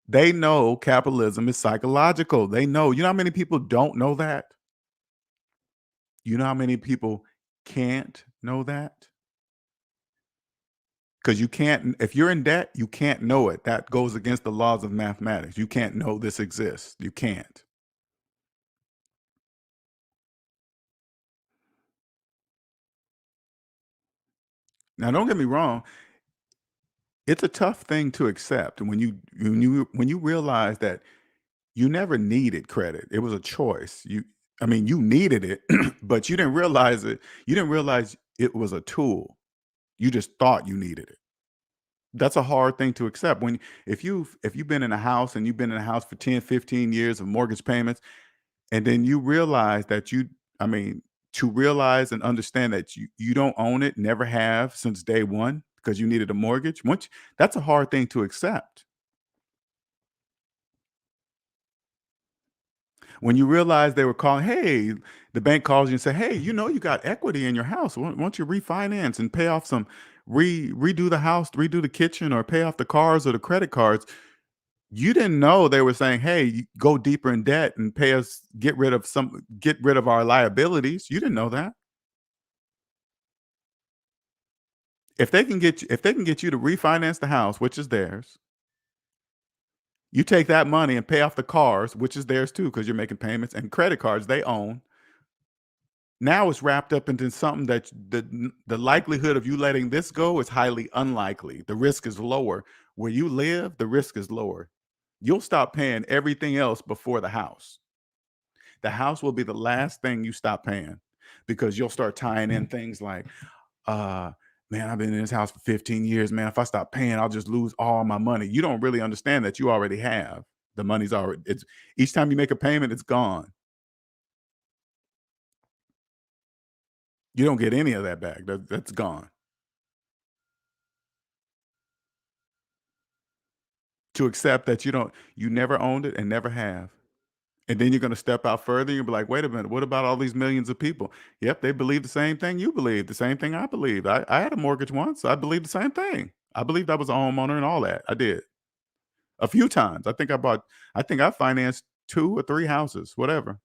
They know capitalism is psychological. They know. You know how many people don't know that? You know how many people can't know that? Because you can't, if you're in debt, you can't know it. That goes against the laws of mathematics. You can't know this exists. You can't. Now, don't get me wrong. It's a tough thing to accept when you realize that you never needed credit. It was a choice. You needed it, but you didn't realize it. You didn't realize it was a tool. You just thought you needed it. That's a hard thing to accept. If you've been in a house and you've been in a house for 10, 15 years of mortgage payments, and then you realize that to realize and understand that you don't own it, never have since day one because you needed a mortgage. That's a hard thing to accept. When you realize they were calling, hey, the bank calls you and say, hey, you got equity in your house. Why don't you refinance and pay off redo the house, redo the kitchen, or pay off the cars or the credit cards? You didn't know they were saying, hey, go deeper in debt and pay us, get rid of our liabilities. You didn't know that. If they can get you to refinance the house, which is theirs, you take that money and pay off the cars, which is theirs too, because you're making payments, and credit cards they own. Now it's wrapped up into something that the likelihood of you letting this go is highly unlikely. The risk is lower Where you live, the risk is lower. You'll stop paying everything else before the house. The house will be the last thing you stop paying because you'll start tying in things like, uh, man, I've been in this house for 15 years, man. If I stop paying, I'll just lose all my money. You don't really understand that you already have. The money's already, it's each time you make a payment, it's gone. You don't get any of that back. That's gone. To accept that you never owned it and never have. And then you're going to step out further. You'll be like, wait a minute, what about all these millions of people? Yep, they believe the same thing you believe, the same thing I believed. I had a mortgage once. I believed the same thing. I believed I was a homeowner and all that. I did a few times. I think I financed 2 or 3 houses, whatever.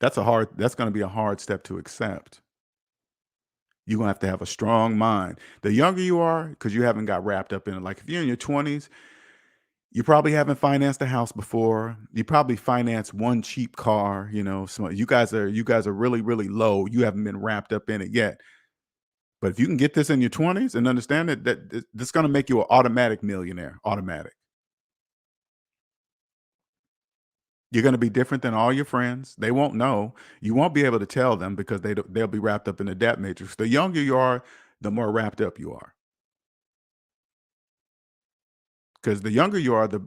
That's going to be a hard step to accept. You're going to have a strong mind. The younger you are, because you haven't got wrapped up in it. Like if you're in your 20s, you probably haven't financed a house before. You probably financed one cheap car, so you guys are really, really low. You haven't been wrapped up in it yet. But if you can get this in your 20s and understand that this is going to make you an automatic millionaire, automatic. You're going to be different than all your friends. They won't know. You won't be able to tell them because they'll be wrapped up in the debt matrix. The younger you are, the more wrapped up you are. Because the younger you are, the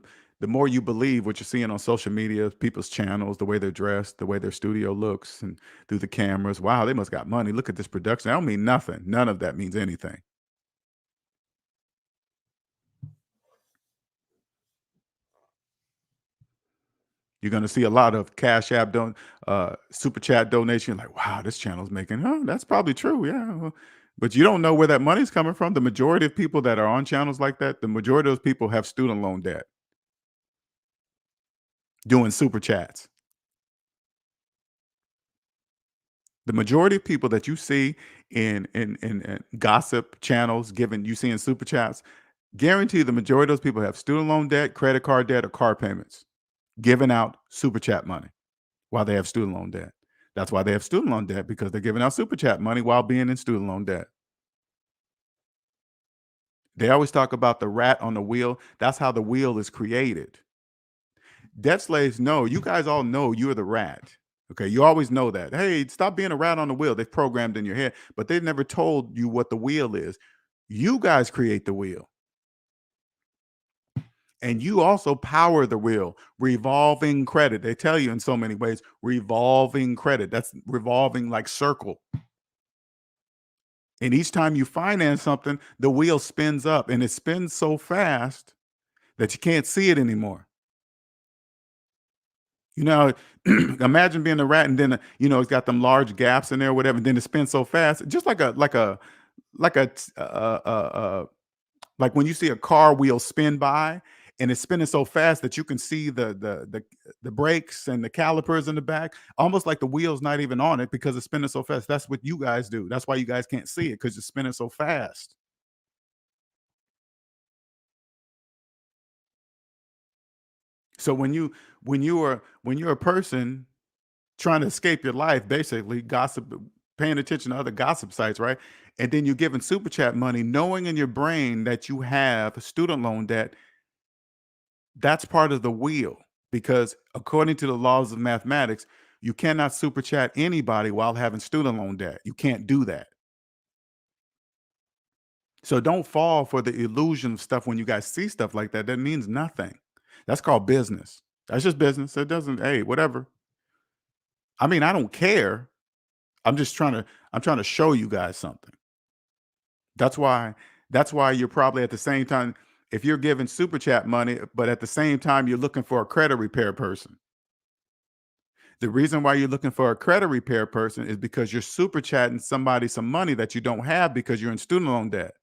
more you believe what you're seeing on social media, people's channels, the way they're dressed, the way their studio looks, and through the cameras. Wow, they must got money. Look at this production. I don't mean nothing. None of that means anything. You're going to see a lot of Cash App super chat donation. Like, wow, this channel's making. Huh, that's probably true. Yeah, well, but you don't know where that money's coming from. The majority of people that are on channels like that, the majority of those people have student loan debt doing super chats. The majority of people that you see in gossip channels giving you see in super chats, guarantee the majority of those people have student loan debt, credit card debt, or car payments, giving out super chat money while they have student loan debt. That's why they have student loan debt, because they're giving out super chat money while being in student loan debt. They always talk about the rat on the wheel. That's how the wheel is created. Debt slaves know, you guys all know you're the rat. Okay, you always know that. Hey, stop being a rat on the wheel. They've programmed in your head, but they've never told you what the wheel is. You guys create the wheel. And you also power the wheel. Revolving credit. They tell you in so many ways, revolving credit. That's revolving like circle. And each time you finance something, the wheel spins up, and it spins so fast that you can't see it anymore. You know, imagine being a rat, and then it's got them large gaps in there, or whatever. And then it spins so fast, just like a like when you see a car wheel spin by, and it's spinning so fast that you can see the brakes and the calipers in the back, almost like the wheel's not even on it because it's spinning so fast. That's what you guys do. That's why you guys can't see it, because it's spinning so fast. So when you're a person trying to escape your life, basically gossip, paying attention to other gossip sites, right? And then you're giving super chat money, knowing in your brain that you have student loan debt. That's part of the wheel, because according to the laws of mathematics, you cannot super chat anybody while having student loan debt. You can't do that. So don't fall for the illusion of stuff when you guys see stuff like that. That means nothing. That's called business. That's just business. It doesn't, hey, whatever. I mean, I don't care. I'm trying to show you guys something. That's why you're probably at the same time, if you're giving super chat money, but at the same time you're looking for a credit repair person. The reason why you're looking for a credit repair person is because you're super chatting somebody some money that you don't have because you're in student loan debt.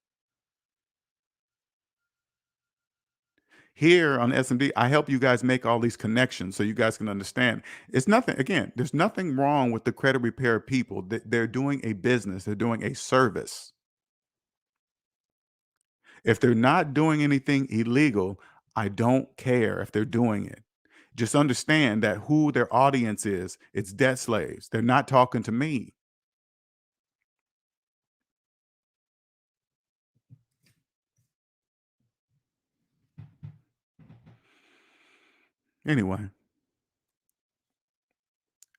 Here on SMD, I help you guys make all these connections so you guys can understand. It's nothing, again, there's nothing wrong with the credit repair people. They're doing a business, they're doing a service. If they're not doing anything illegal, I don't care if they're doing it. Just understand that who their audience is, it's debt slaves. They're not talking to me. Anyway,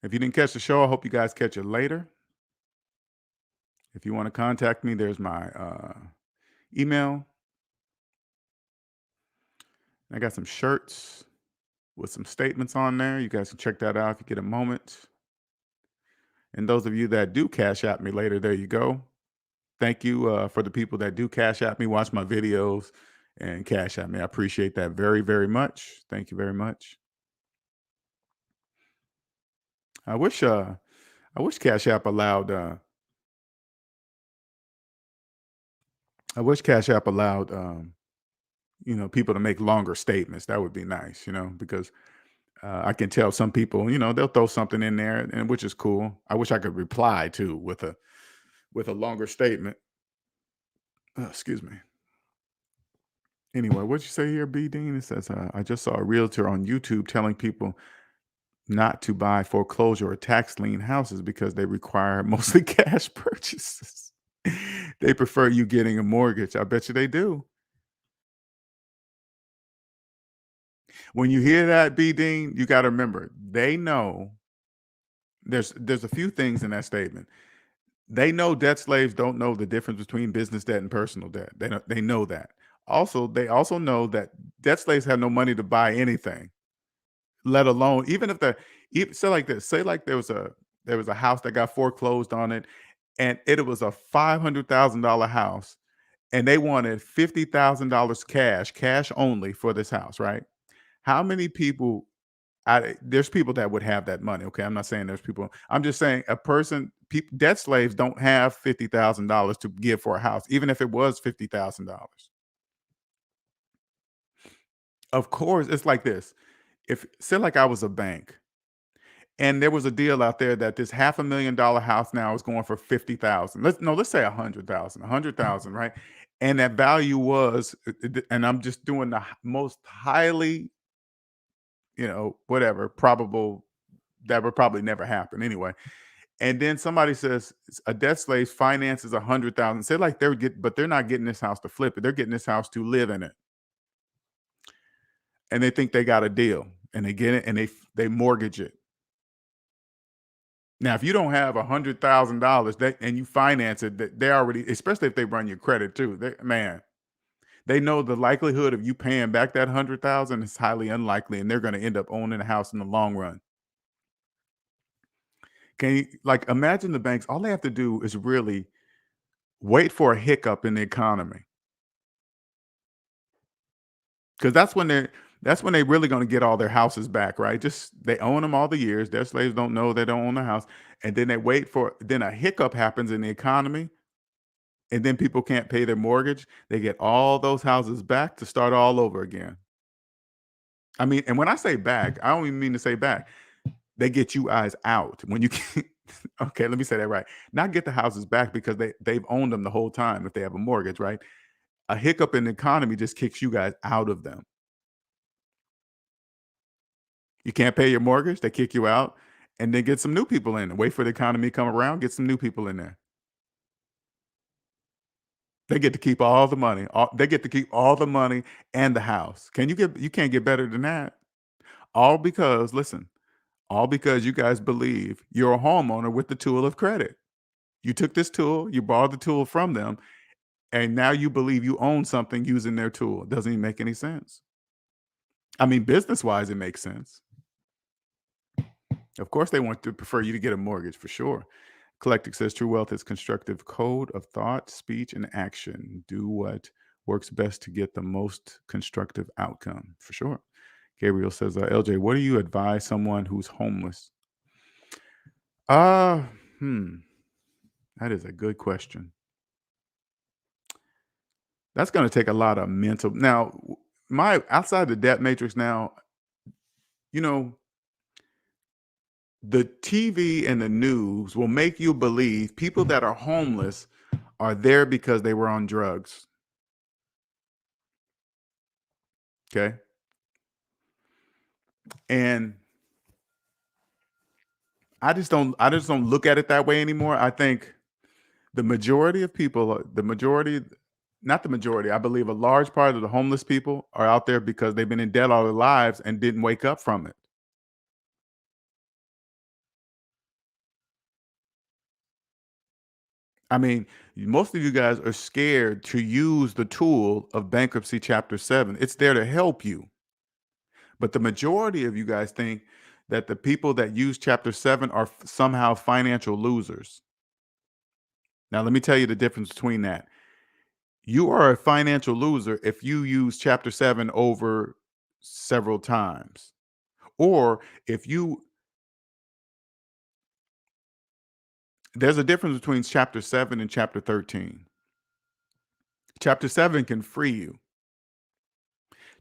if you didn't catch the show, I hope you guys catch it later. If you want to contact me, there's my email. I got some shirts with some statements on there. You guys can check that out if you get a moment. And those of you that do Cash App me later, there you go. Thank you for the people that do Cash App me, watch my videos, and Cash App me. I appreciate that very, very much. Thank you very much. I wish Cash App allowed people to make longer statements. That would be nice, because I can tell some people, they'll throw something in there, and which is cool. I wish I could reply too with a longer statement. Excuse me. Anyway, what'd you say here, B. Dean? It says, I just saw a realtor on YouTube telling people not to buy foreclosure or tax lien houses because they require mostly cash purchases. They prefer you getting a mortgage. I bet you they do. When you hear that, B. Dean, you got to remember, they know there's a few things in that statement. They know debt slaves don't know the difference between business debt and personal debt. They know that. Also, they also know that debt slaves have no money to buy anything, let alone even if say like this. Say like there was a house that got foreclosed on it, and it was a $500,000 house, and they wanted $50,000 cash only for this house, right? How many people there's people that would have that money. Okay. I'm not saying there's people. I'm just saying debt slaves don't have $50,000 to give for a house, even if it was $50,000. Of course, it's like this. If say like I was a bank and there was a deal out there that this $500,000 house now is going for 50,000. Let's say 100,000, right? And that value was, and I'm just doing the most highly, whatever, probable that would probably never happen anyway. And then somebody says a debt slave finances 100,000. Say like but they're not getting this house to flip it. They're getting this house to live in it. And they think they got a deal, and they get it, and they mortgage it. Now, if you don't have $100,000 and you finance it, they already, especially if they run your credit too, they know the likelihood of you paying back that 100,000 is highly unlikely, and they're going to end up owning a house in the long run. Can you imagine the banks? All they have to do is really wait for a hiccup in the economy, because that's when they really going to get all their houses back, right? Just they own them all the years. Their slaves don't know they don't own the house, and then they wait for then a hiccup happens in the economy, and then people can't pay their mortgage. They get all those houses back to start all over again. I mean, and when I say back, I don't even mean to say back. They get you guys out when you can. Okay, let me say that right. Not get the houses back because they've owned them the whole time if they have a mortgage, right? A hiccup in the economy just kicks you guys out of them. You can't pay your mortgage, they kick you out, and then get some new people in. Wait for the economy to come around, get some new people in there. They get to keep all the money. They get to keep all the money and the house. You can't get better than that. All because, listen, all because you guys believe you're a homeowner with the tool of credit. You took this tool, you borrowed the tool from them, and now you believe you own something using their tool. It doesn't even make any sense. I mean, business-wise, it makes sense. Of course, they want to prefer you to get a mortgage for sure. Collective says true wealth is constructive code of thought, speech, and action. Do what works best to get the most constructive outcome for sure. Gabriel says, LJ, what do you advise someone who's homeless? That is a good question. That's going to take a lot of mental. Now, outside the debt matrix now, the TV and the news will make you believe people that are homeless are there because they were on drugs. Okay. And I just don't look at it that way anymore. I think the majority of people, not the majority, I believe a large part of the homeless people are out there because they've been in debt all their lives and didn't wake up from it. I mean, most of you guys are scared to use the tool of bankruptcy chapter 7. It's there to help you. But the majority of you guys think that the people that use chapter 7 are somehow financial losers. Now, let me tell you the difference between that. You are a financial loser if you use chapter 7 over several times. Or if you, there's a difference between chapter 7 and chapter 13. Chapter 7 can free you.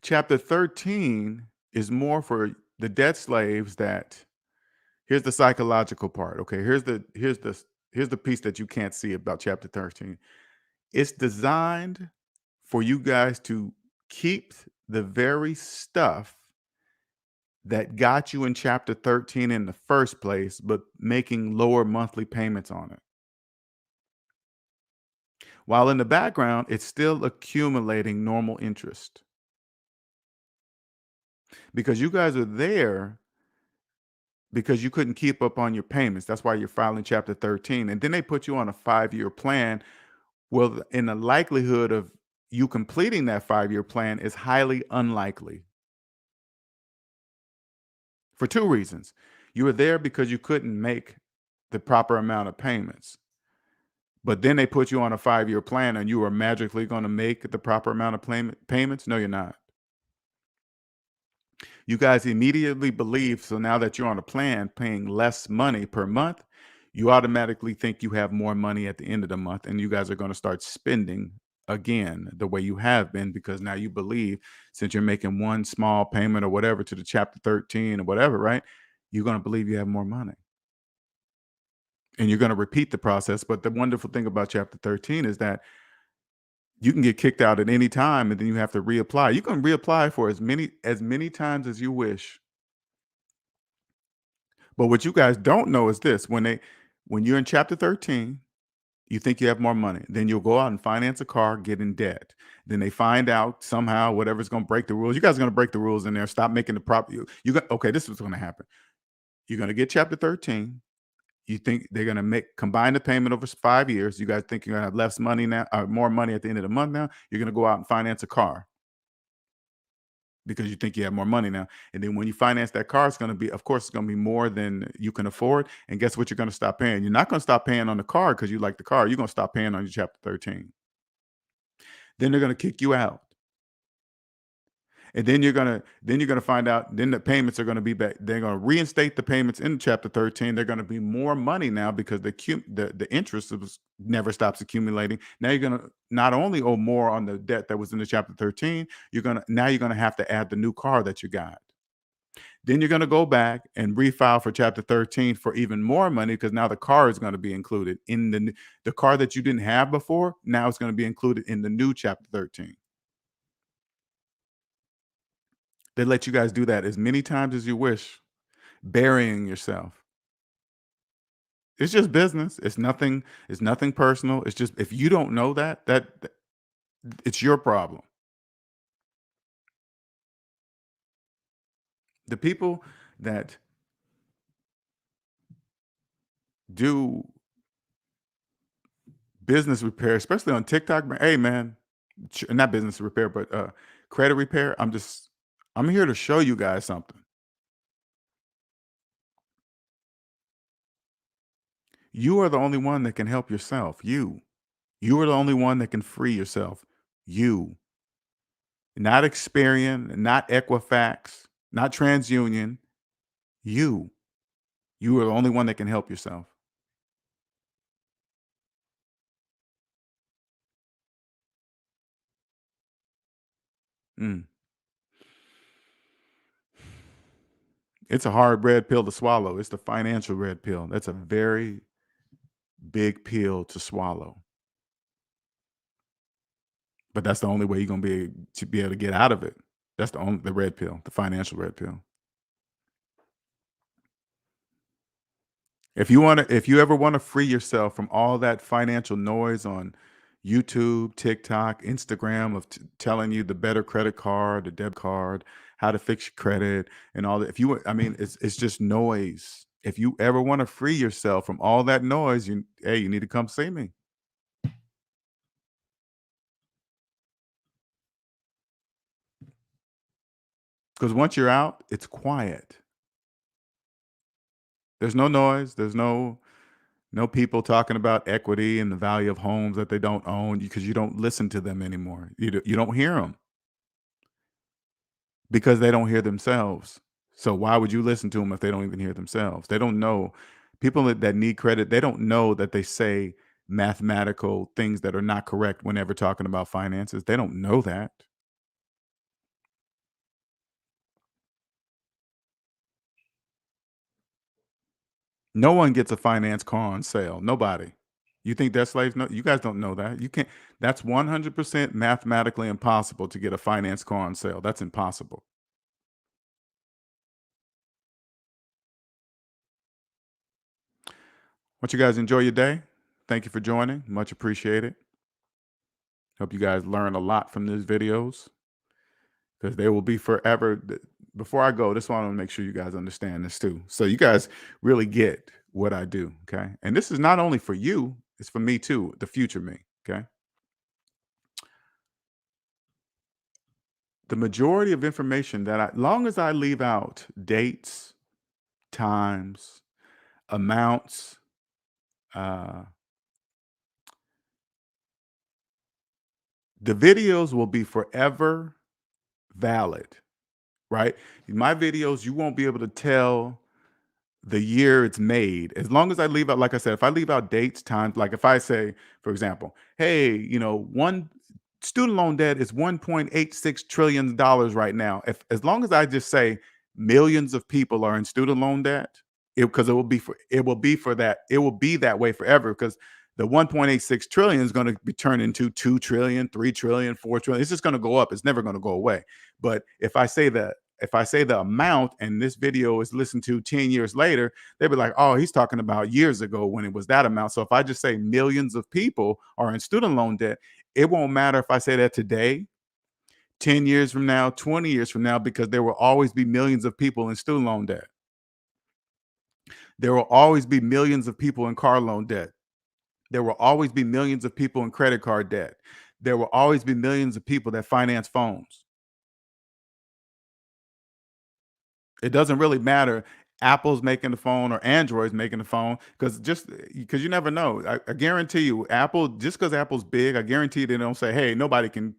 Chapter 13 is more for the debt slaves that, here's the psychological part. Okay, here's the piece that you can't see about chapter 13. It's designed for you guys to keep the very stuff that got you in chapter 13 in the first place, but making lower monthly payments on it. While in the background, it's still accumulating normal interest. Because you guys are there because you couldn't keep up on your payments. That's why you're filing chapter 13. And then they put you on a 5-year plan. Well, in the likelihood of you completing that 5-year plan is highly unlikely for two reasons. You were there because you couldn't make the proper amount of payments. But then they put you on a 5-year plan and you are magically going to make the proper amount of payments. No, you're not. You guys immediately believe, so now that you're on a plan paying less money per month, you automatically think you have more money at the end of the month, and you guys are going to start spending again the way you have been, because now you believe, since you're making one small payment or whatever to the chapter 13 or whatever, right? You're going to believe you have more money. And you're going to repeat the process. But the wonderful thing about chapter 13 is that you can get kicked out at any time, and then you have to reapply. You can reapply for as many times as you wish. But what you guys don't know is this: when you're in chapter 13, you think you have more money. Then you'll go out and finance a car, get in debt. Then they find out somehow whatever's going to break the rules. You guys are going to break the rules in there. Stop making the proper. Okay, this is what's going to happen. You're going to get chapter 13. You think they're going to combine the payment over 5 years. You guys think you're going to have less money now, more money at the end of the month now. You're going to go out and finance a car because you think you have more money now. And then when you finance that car, it's going to be, of course, it's going to be more than you can afford. And guess what? You're going to stop paying. You're not going to stop paying on the car because you like the car. You're going to stop paying on your chapter 13. Then they're going to kick you out. And then you're gonna find out. Then the payments are going to be back. They're going to reinstate the payments in chapter 13. They're going to be more money now because the interest never stops accumulating. Now you're going to not only owe more on the debt that was in the chapter 13. You're going to have to add the new car that you got. Then you're going to go back and refile for chapter 13 for even more money, because now the car is going to be included in the car that you didn't have before. Now it's going to be included in the new chapter 13. They let you guys do that as many times as you wish, burying yourself. It's just business. It's nothing personal. It's just, if you don't know that it's your problem. The people that do business repair, especially on TikTok, man, hey man, not business repair, but credit repair. I'm here to show you guys something. You are the only one that can help yourself. You are the only one that can free yourself. You, not Experian, not Equifax, not TransUnion. You are the only one that can help yourself. Mm. It's a hard red pill to swallow. It's the financial red pill. That's a very big pill to swallow. But that's the only way you're gonna be able to get out of it. That's the red pill, the financial red pill. If you ever want to free yourself from all that financial noise on YouTube, TikTok, Instagram of telling you the better credit card, the debit card, how to fix your credit and all that. I mean, it's just noise. If you ever want to free yourself from all that noise, you need to come see me. Because once you're out, it's quiet. There's no noise. There's no people talking about equity and the value of homes that they don't own because you don't listen to them anymore. You don't hear them because they don't hear themselves. So why would you listen to them if they don't even hear themselves? They don't know. People that need credit, they don't know that they say mathematical things that are not correct whenever talking about finances. They don't know that. No one gets a finance car on sale. Nobody. You think they're slaves? No, you guys don't know that. You can't. That's 100% mathematically impossible to get a finance car on sale. That's impossible. Want you guys enjoy your day. Thank you for joining. Much appreciated. Hope you guys learn a lot from these videos because they will be forever. Before I go, this one I want to make sure you guys understand this too. So you guys really get what I do. Okay. And this is not only for you, it's for me too, the future me. Okay. The majority of information long as I leave out dates, times, amounts, uh, the videos will be forever valid, right? My videos, you won't be able to tell the year it's made as long as I leave out, like I said, if I leave out dates, times, like if I say, for example, hey, one student loan debt is $1.86 trillion right now. If as long as I just say millions of people are in student loan debt, because it will be for that, it will be that way forever because the 1.86 trillion is going to be turned into 2 trillion, 3 trillion, 4 trillion. It's just going to go up. It's never going to go away. But if I say the amount and this video is listened to 10 years later, they'll be like, oh, he's talking about years ago when it was that amount. So if I just say millions of people are in student loan debt, it won't matter if I say that today, 10 years from now, 20 years from now, because there will always be millions of people in student loan debt. There will always be millions of people in car loan debt. There will always be millions of people in credit card debt. There will always be millions of people that finance phones. It doesn't really matter. Apple's making the phone or Android's making the phone because you never know. I guarantee you, Apple, just because Apple's big, I guarantee they don't say, "Hey, nobody can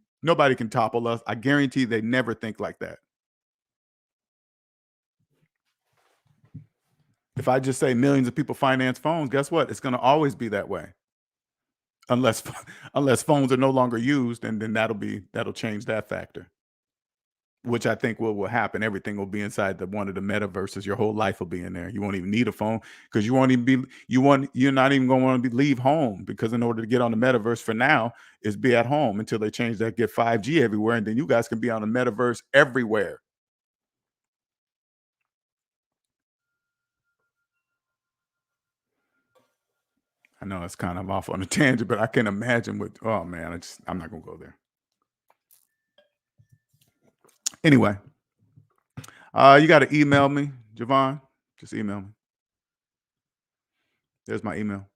topple us." I guarantee they never think like that. If I just say millions of people finance phones, guess what? It's going to always be that way, unless unless phones are no longer used, and then that'll change that factor. Which I think will happen. Everything will be inside one of the metaverses. Your whole life will be in there. You won't even need a phone because you're not even going to want to leave home because in order to get on the metaverse for now is be at home until they change that, get 5G everywhere, and then you guys can be on the metaverse everywhere. I know it's kind of off on a tangent, but I can imagine oh man, I'm not gonna go there. Anyway, you got to email me, Javon. Just email me. There's my email.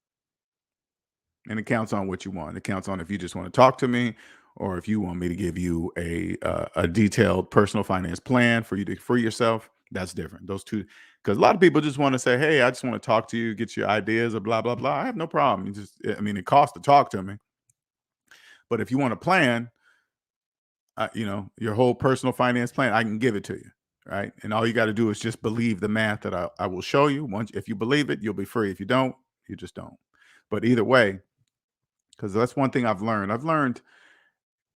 And it counts on what you want. It counts on if you just want to talk to me or if you want me to give you a detailed personal finance plan for you to free yourself. That's different. Those two, because a lot of people just want to say, "Hey, I just want to talk to you, get your ideas," or blah blah blah. I have no problem. I mean, it costs to talk to me, but if you want a plan, your whole personal finance plan, I can give it to you, right? And all you got to do is just believe the math that I will show you. Once, if you believe it, you'll be free. If you don't, you just don't. But either way, because that's one thing I've learned.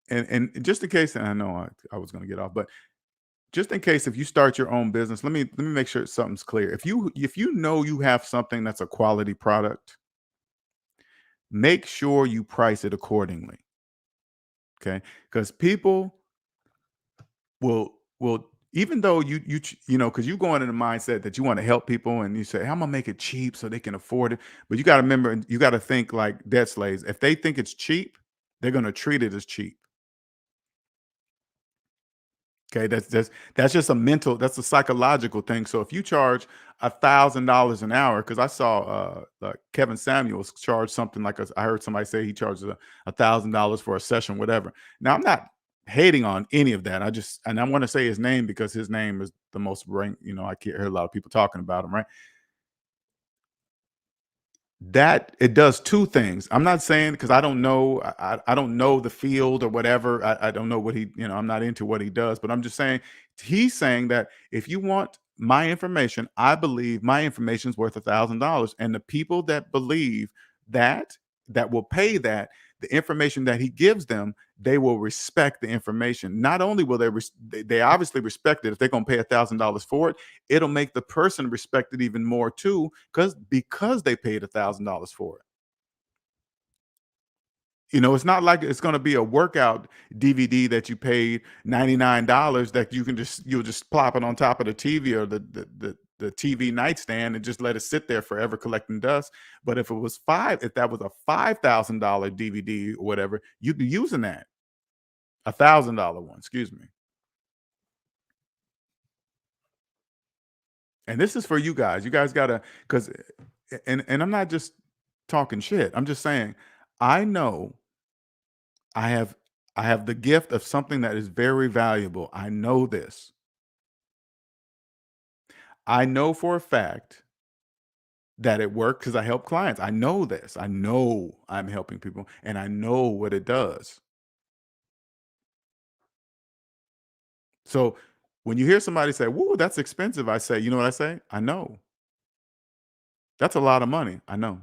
And just in case, and I know I was going to get off, but just in case if you start your own business, let me make sure something's clear. If you know you have something that's a quality product, make sure you price it accordingly. Okay, because people will even though because you go in the mindset that you want to help people and you say, "Hey, I'm gonna make it cheap so they can afford it." But you got to remember, you got to think like debt slaves. If they think it's cheap, they're gonna treat it as cheap. Okay, that's just a mental, that's a psychological thing. So if you charge $1,000 an hour, because I saw like Kevin Samuels charge something like I heard somebody say he charges $1,000 for a session, whatever. Now I'm not hating on any of that. I want to say his name because his name is the most ranked. I can't hear a lot of people talking about him, right? That it does two things. I'm not saying because I don't know, I don't know the field or whatever. I don't know what I'm not into what he does, but I'm just saying he's saying that if you want my information, I believe my information is worth $1,000. And the people that believe that that will pay that, the information that he gives them, they will respect the information. Not only will they obviously respect it if they're gonna pay $1,000 for it, it'll make the person respect it even more too, because they paid $1,000 for it. It's not like it's going to be a workout DVD that you paid $99 that you'll just plop it on top of the TV or the TV nightstand and just let it sit there forever collecting dust. But if that was a $5,000 DVD or whatever, you'd be using that. $1,000 one, excuse me. And this is for you guys. You guys gotta, because and I'm not just talking shit. I'm just saying, I know I have I have the gift of something that is very valuable. I know this. I know for a fact that it works because I help clients. I know this. I know I'm helping people and I know what it does. So when you hear somebody say, "Whoa, that's expensive," I say, you know what I say? I know. That's a lot of money. I know.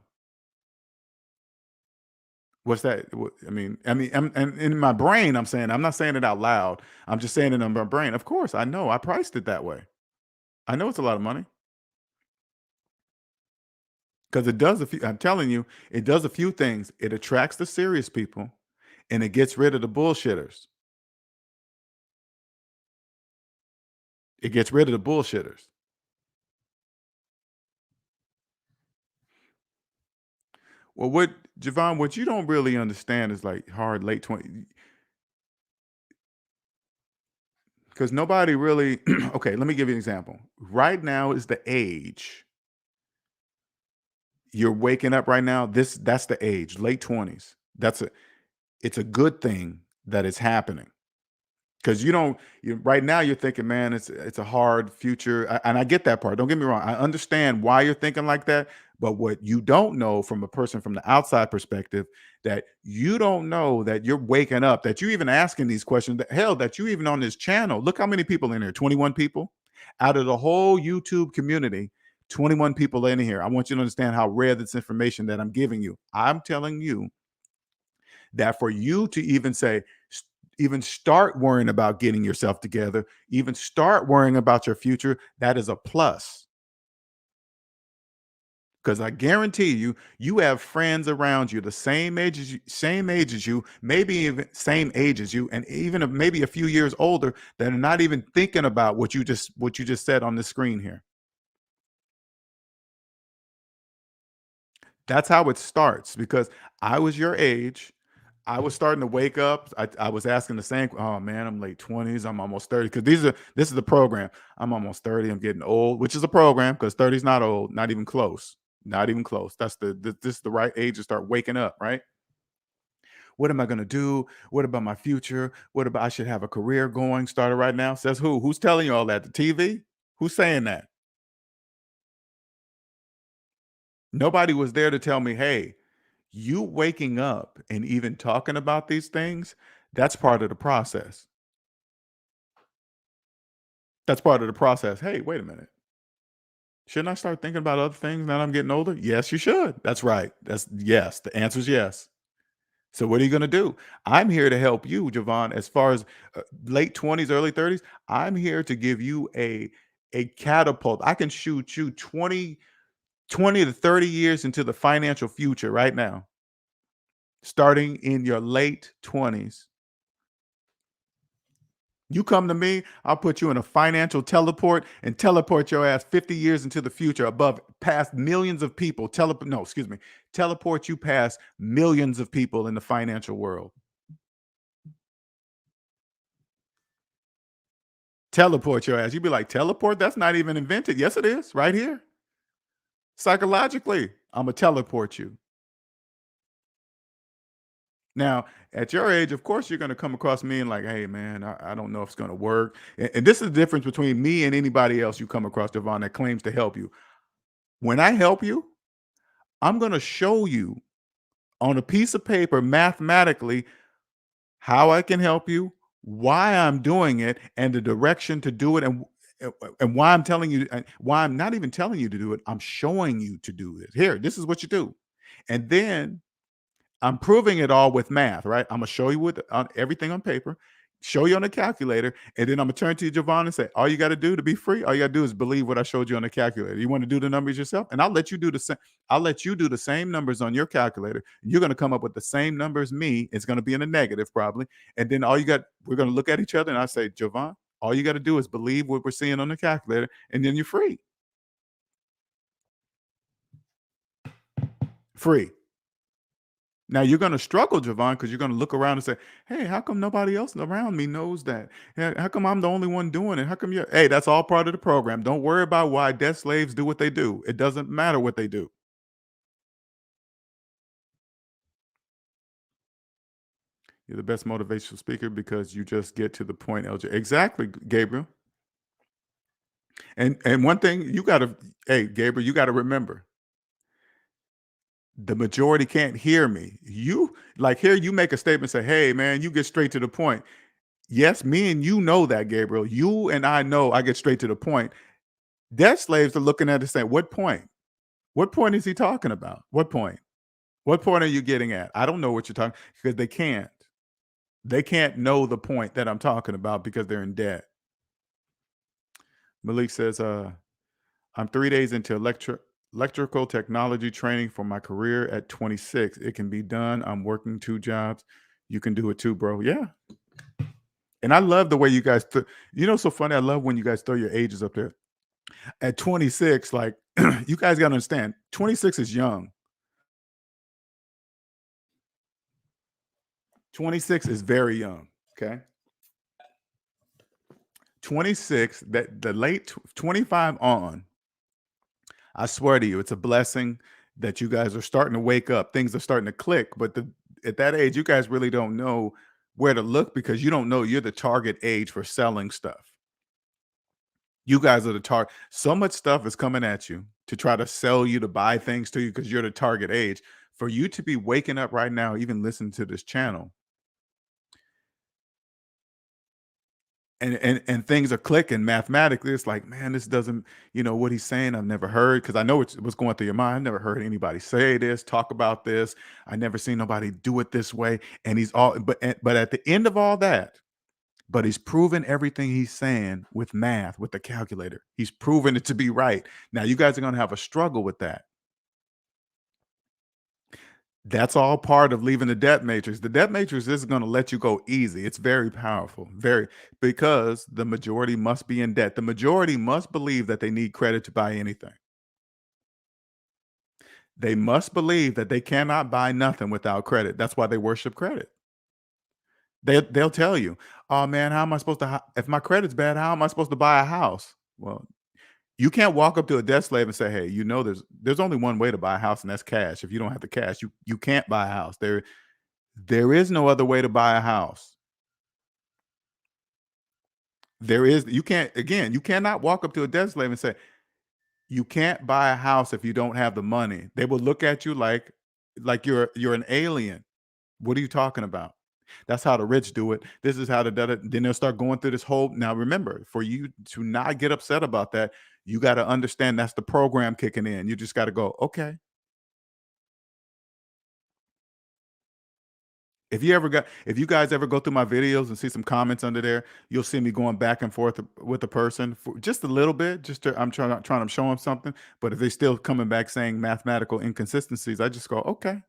What's that? And in my brain, I'm saying, I'm not saying it out loud. I'm just saying it in my brain. Of course, I know. I priced it that way. I know it's a lot of money because it does a few. I'm telling you, it does a few things. It attracts the serious people, and it gets rid of the bullshitters. It gets rid of the bullshitters. Well, what Javon, what you don't really understand is like hard late 20, because nobody really. Okay, let me give you an example. Right now is the age you're waking up right now. That's the age, late 20s. It's a good thing that it's happening. Because right now you're thinking, man, it's a hard future. And I get that part. Don't get me wrong. I understand why you're thinking like that. But what you don't know from a person from the outside perspective, that you don't know that you're waking up, that you even asking these questions, that hell, that you even on this channel. Look how many people in here, 21 people out of the whole YouTube community. 21 people in here. I want you to understand how rare this information that I'm giving you. I'm telling you that for you to even say, even start worrying about getting yourself together, even start worrying about your future, that is a plus. Because I guarantee you, you have friends around you the same age as you, maybe even same age as you, and even maybe a few years older that are not even thinking about what you just said on the screen here. That's how it starts because I was your age. I was starting to wake up. I was asking the same. Oh man, I'm late 20s. I'm almost 30. Because this is the program. I'm almost 30. I'm getting old, which is a program because 30 is not old, not even close. Not even close. This is the right age to start waking up, right? What am I gonna do? What about my future? What about I should have a career going started right now? Says who? Who's telling you all that? The TV? Who's saying that? Nobody was there to tell me, hey, you waking up and even talking about these things, that's part of the process. That's part of the process. Hey, wait a minute. Shouldn't I start thinking about other things now that I'm getting older? Yes, you should. That's right. That's yes. The answer is yes. So what are you going to do? I'm here to help you, Javon, as far as late 20s, early 30s. I'm here to give you a catapult. I can shoot you 20 to 30 years into the financial future right now, starting in your late 20s. You come to me, I'll put you in a financial teleport and teleport your ass 50 years into the future above past millions of people. No, excuse me. Teleport you past millions of people in the financial world. Teleport your ass. You'd be like, teleport? That's not even invented. Yes, it is. Right here. Psychologically, I'm going to teleport you. Now, at your age, of course, you're going to come across me and like, hey, man, I don't know if it's going to work. And this is the difference between me and anybody else you come across, Devon, that claims to help you. When I help you, I'm going to show you on a piece of paper mathematically how I can help you, why I'm doing it, and the direction to do it, and why I'm telling you, why I'm not even telling you to do it. I'm showing you to do it. Here, this is what you do, and then I'm proving it all with math, right? I'm gonna show you with on everything on paper, show you on the calculator, and then I'm gonna turn to you, Javon, and say, all you got to do to be free, all you got to do is believe what I showed you on the calculator. You want to do the numbers yourself, and I'll let you do the same. I'll let you do the same numbers on your calculator. You're gonna come up with the same numbers me. It's gonna be in a negative probably, and then we're gonna look at each other, and I say, Javon, all you got to do is believe what we're seeing on the calculator, and then you're free. Free. Now you're going to struggle, Javon, because you're going to look around and say, "Hey, how come nobody else around me knows that? How come I'm the only one doing it? How come you?" Hey, that's all part of the program. Don't worry about why debt slaves do what they do. It doesn't matter what they do. You're the best motivational speaker because you just get to the point, LJ. Exactly, Gabriel. And one thing you got to, hey, Gabriel, you got to remember, the majority can't hear me. You like here, you make a statement, say, "Hey, man, you get straight to the point." Yes, me and you know that, Gabriel. You and I know I get straight to the point. Debt slaves are looking at it saying, "What point? What point is he talking about? What point? What point are you getting at?" I don't know what you're talking because they can't. They can't know the point that I'm talking about because they're in debt. Malik says, I'm 3 days into electrical technology training for my career at 26. It can be done. I'm working 2 jobs. You can do it too, bro. Yeah. And I love the way you guys, so funny. I love when you guys throw your ages up there. At 26, like you guys got to understand, 26 is young. 26 is very young. Okay. 26, that the late 25 on, I swear to you, it's a blessing that you guys are starting to wake up. Things are starting to click. But at that age, you guys really don't know where to look because you don't know you're the target age for selling stuff. You guys are the target. So much stuff is coming at you to try to sell you to buy things to you because you're the target age. For you to be waking up right now, even listening to this channel, and things are clicking mathematically. It's like, man, this doesn't, what he's saying, I've never heard, because I know what's going through your mind. I've never heard anybody say this, talk about this. I never seen nobody do it this way. And but at the end of all that, but he's proven everything he's saying with math, with the calculator. He's proven it to be right. Now you guys are going to have a struggle with that. That's all part of leaving the debt matrix. The debt matrix is going to let you go easy. It's very powerful, very, because the majority must be in debt. The majority must believe that they need credit to buy anything. They must believe that they cannot buy nothing without credit. That's why they worship credit. They'll tell you, "Oh man, how am I supposed to? If my credit's bad, how am I supposed to buy a house?" Well, you can't walk up to a debt slave and say, "Hey, there's only one way to buy a house, and that's cash. If you don't have the cash, you can't buy a house. There is no other way to buy a house. You cannot walk up to a debt slave and say, you can't buy a house if you don't have the money. They will look at you like you're an alien. What are you talking about? That's how the rich do it. This is how then they'll start going through this whole. Now remember, for you to not get upset about that, you got to understand that's the program kicking in. You just got to go, okay. If you guys ever go through my videos and see some comments under there, you'll see me going back and forth with the person for just a little bit. I'm trying to show them something. But if they're still coming back saying mathematical inconsistencies, I just go, okay,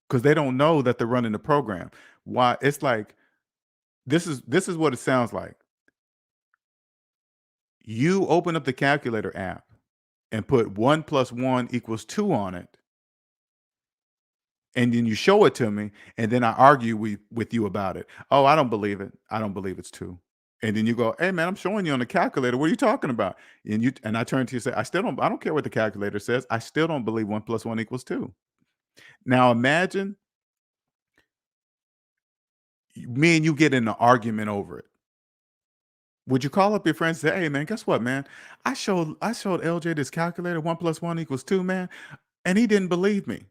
because they don't know that they're running the program. Why? It's like This is what it sounds like. You open up the calculator app and put 1 plus 1 equals 2 on it, and then you show it to me, and then I argue with you about it. "Oh, I don't believe it. I don't believe it's 2." And then you go, "Hey, man, I'm showing you on the calculator. What are you talking about?" And I turn to you and say, I don't care what the calculator says. I still don't believe 1 plus 1 equals 2." Now imagine me and you get in an argument over it. Would you call up your friends and say, "Hey, man, guess what, man? I showed LJ this calculator, 1 plus 1 equals 2, man, and he didn't believe me."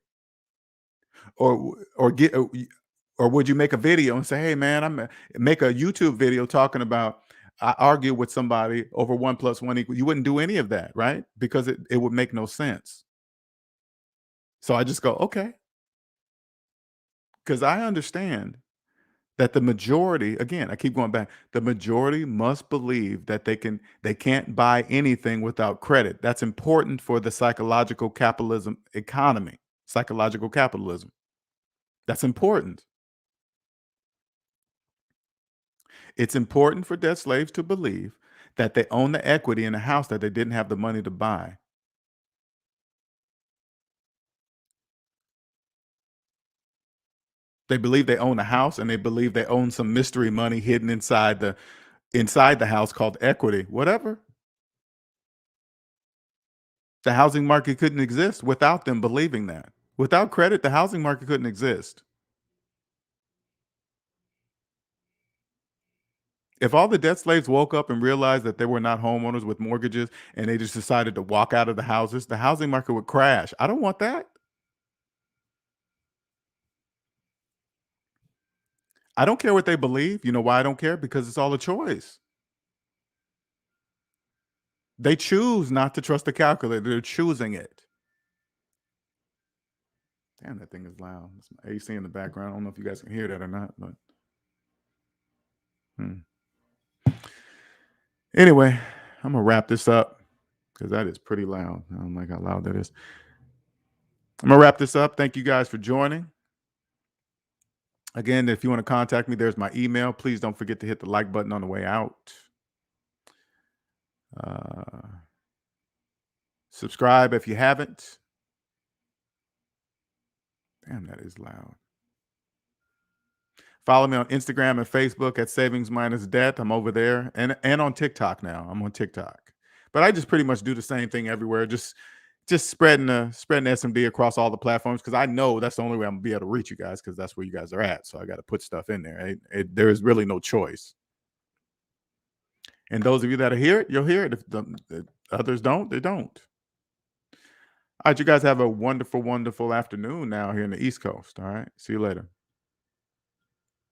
Or would you make a video and say, "Hey, man, make a YouTube video talking about I argue with somebody over 1 plus 1 equal." You wouldn't do any of that, right? Because it would make no sense. So I just go, "Okay," because I understand that the majority, again, I keep going back, the majority must believe that they can't buy anything without credit. That's important for the psychological capitalism economy. Psychological capitalism. That's important. It's important for debt slaves to believe that they own the equity in a house that they didn't have the money to buy. They believe they own a house, and they believe they own some mystery money hidden inside the house called equity. Whatever. The housing market couldn't exist without them believing that. Without credit, the housing market couldn't exist. If all the debt slaves woke up and realized that they were not homeowners with mortgages and they just decided to walk out of the houses, the housing market would crash. I don't want that. I don't care what they believe. You know why I don't care? Because it's all a choice. They choose not to trust the calculator. They're choosing it. Damn, that thing is loud. It's my AC in the background. I don't know if you guys can hear that or not, but anyway, I'm gonna wrap this up because that is pretty loud. I don't like how loud that is. I'm gonna wrap this up. Thank you guys for joining. Again, if you want to contact me, there's my email. Please don't forget to hit the like button on the way out. Subscribe if you haven't. Damn, that is loud. Follow me on Instagram and Facebook at SavingsMinusDebt. I'm over there, and on TikTok now. I'm on TikTok, but I just pretty much do the same thing everywhere. Just spreading SMD across all the platforms because I know that's the only way I'm gonna be able to reach you guys because that's where you guys are at. So I got to put stuff in there. There is really no choice. And those of you that are here, you'll hear it. If the others don't, they don't. All right, you guys have a wonderful, wonderful afternoon now here in the East Coast. All right, see you later.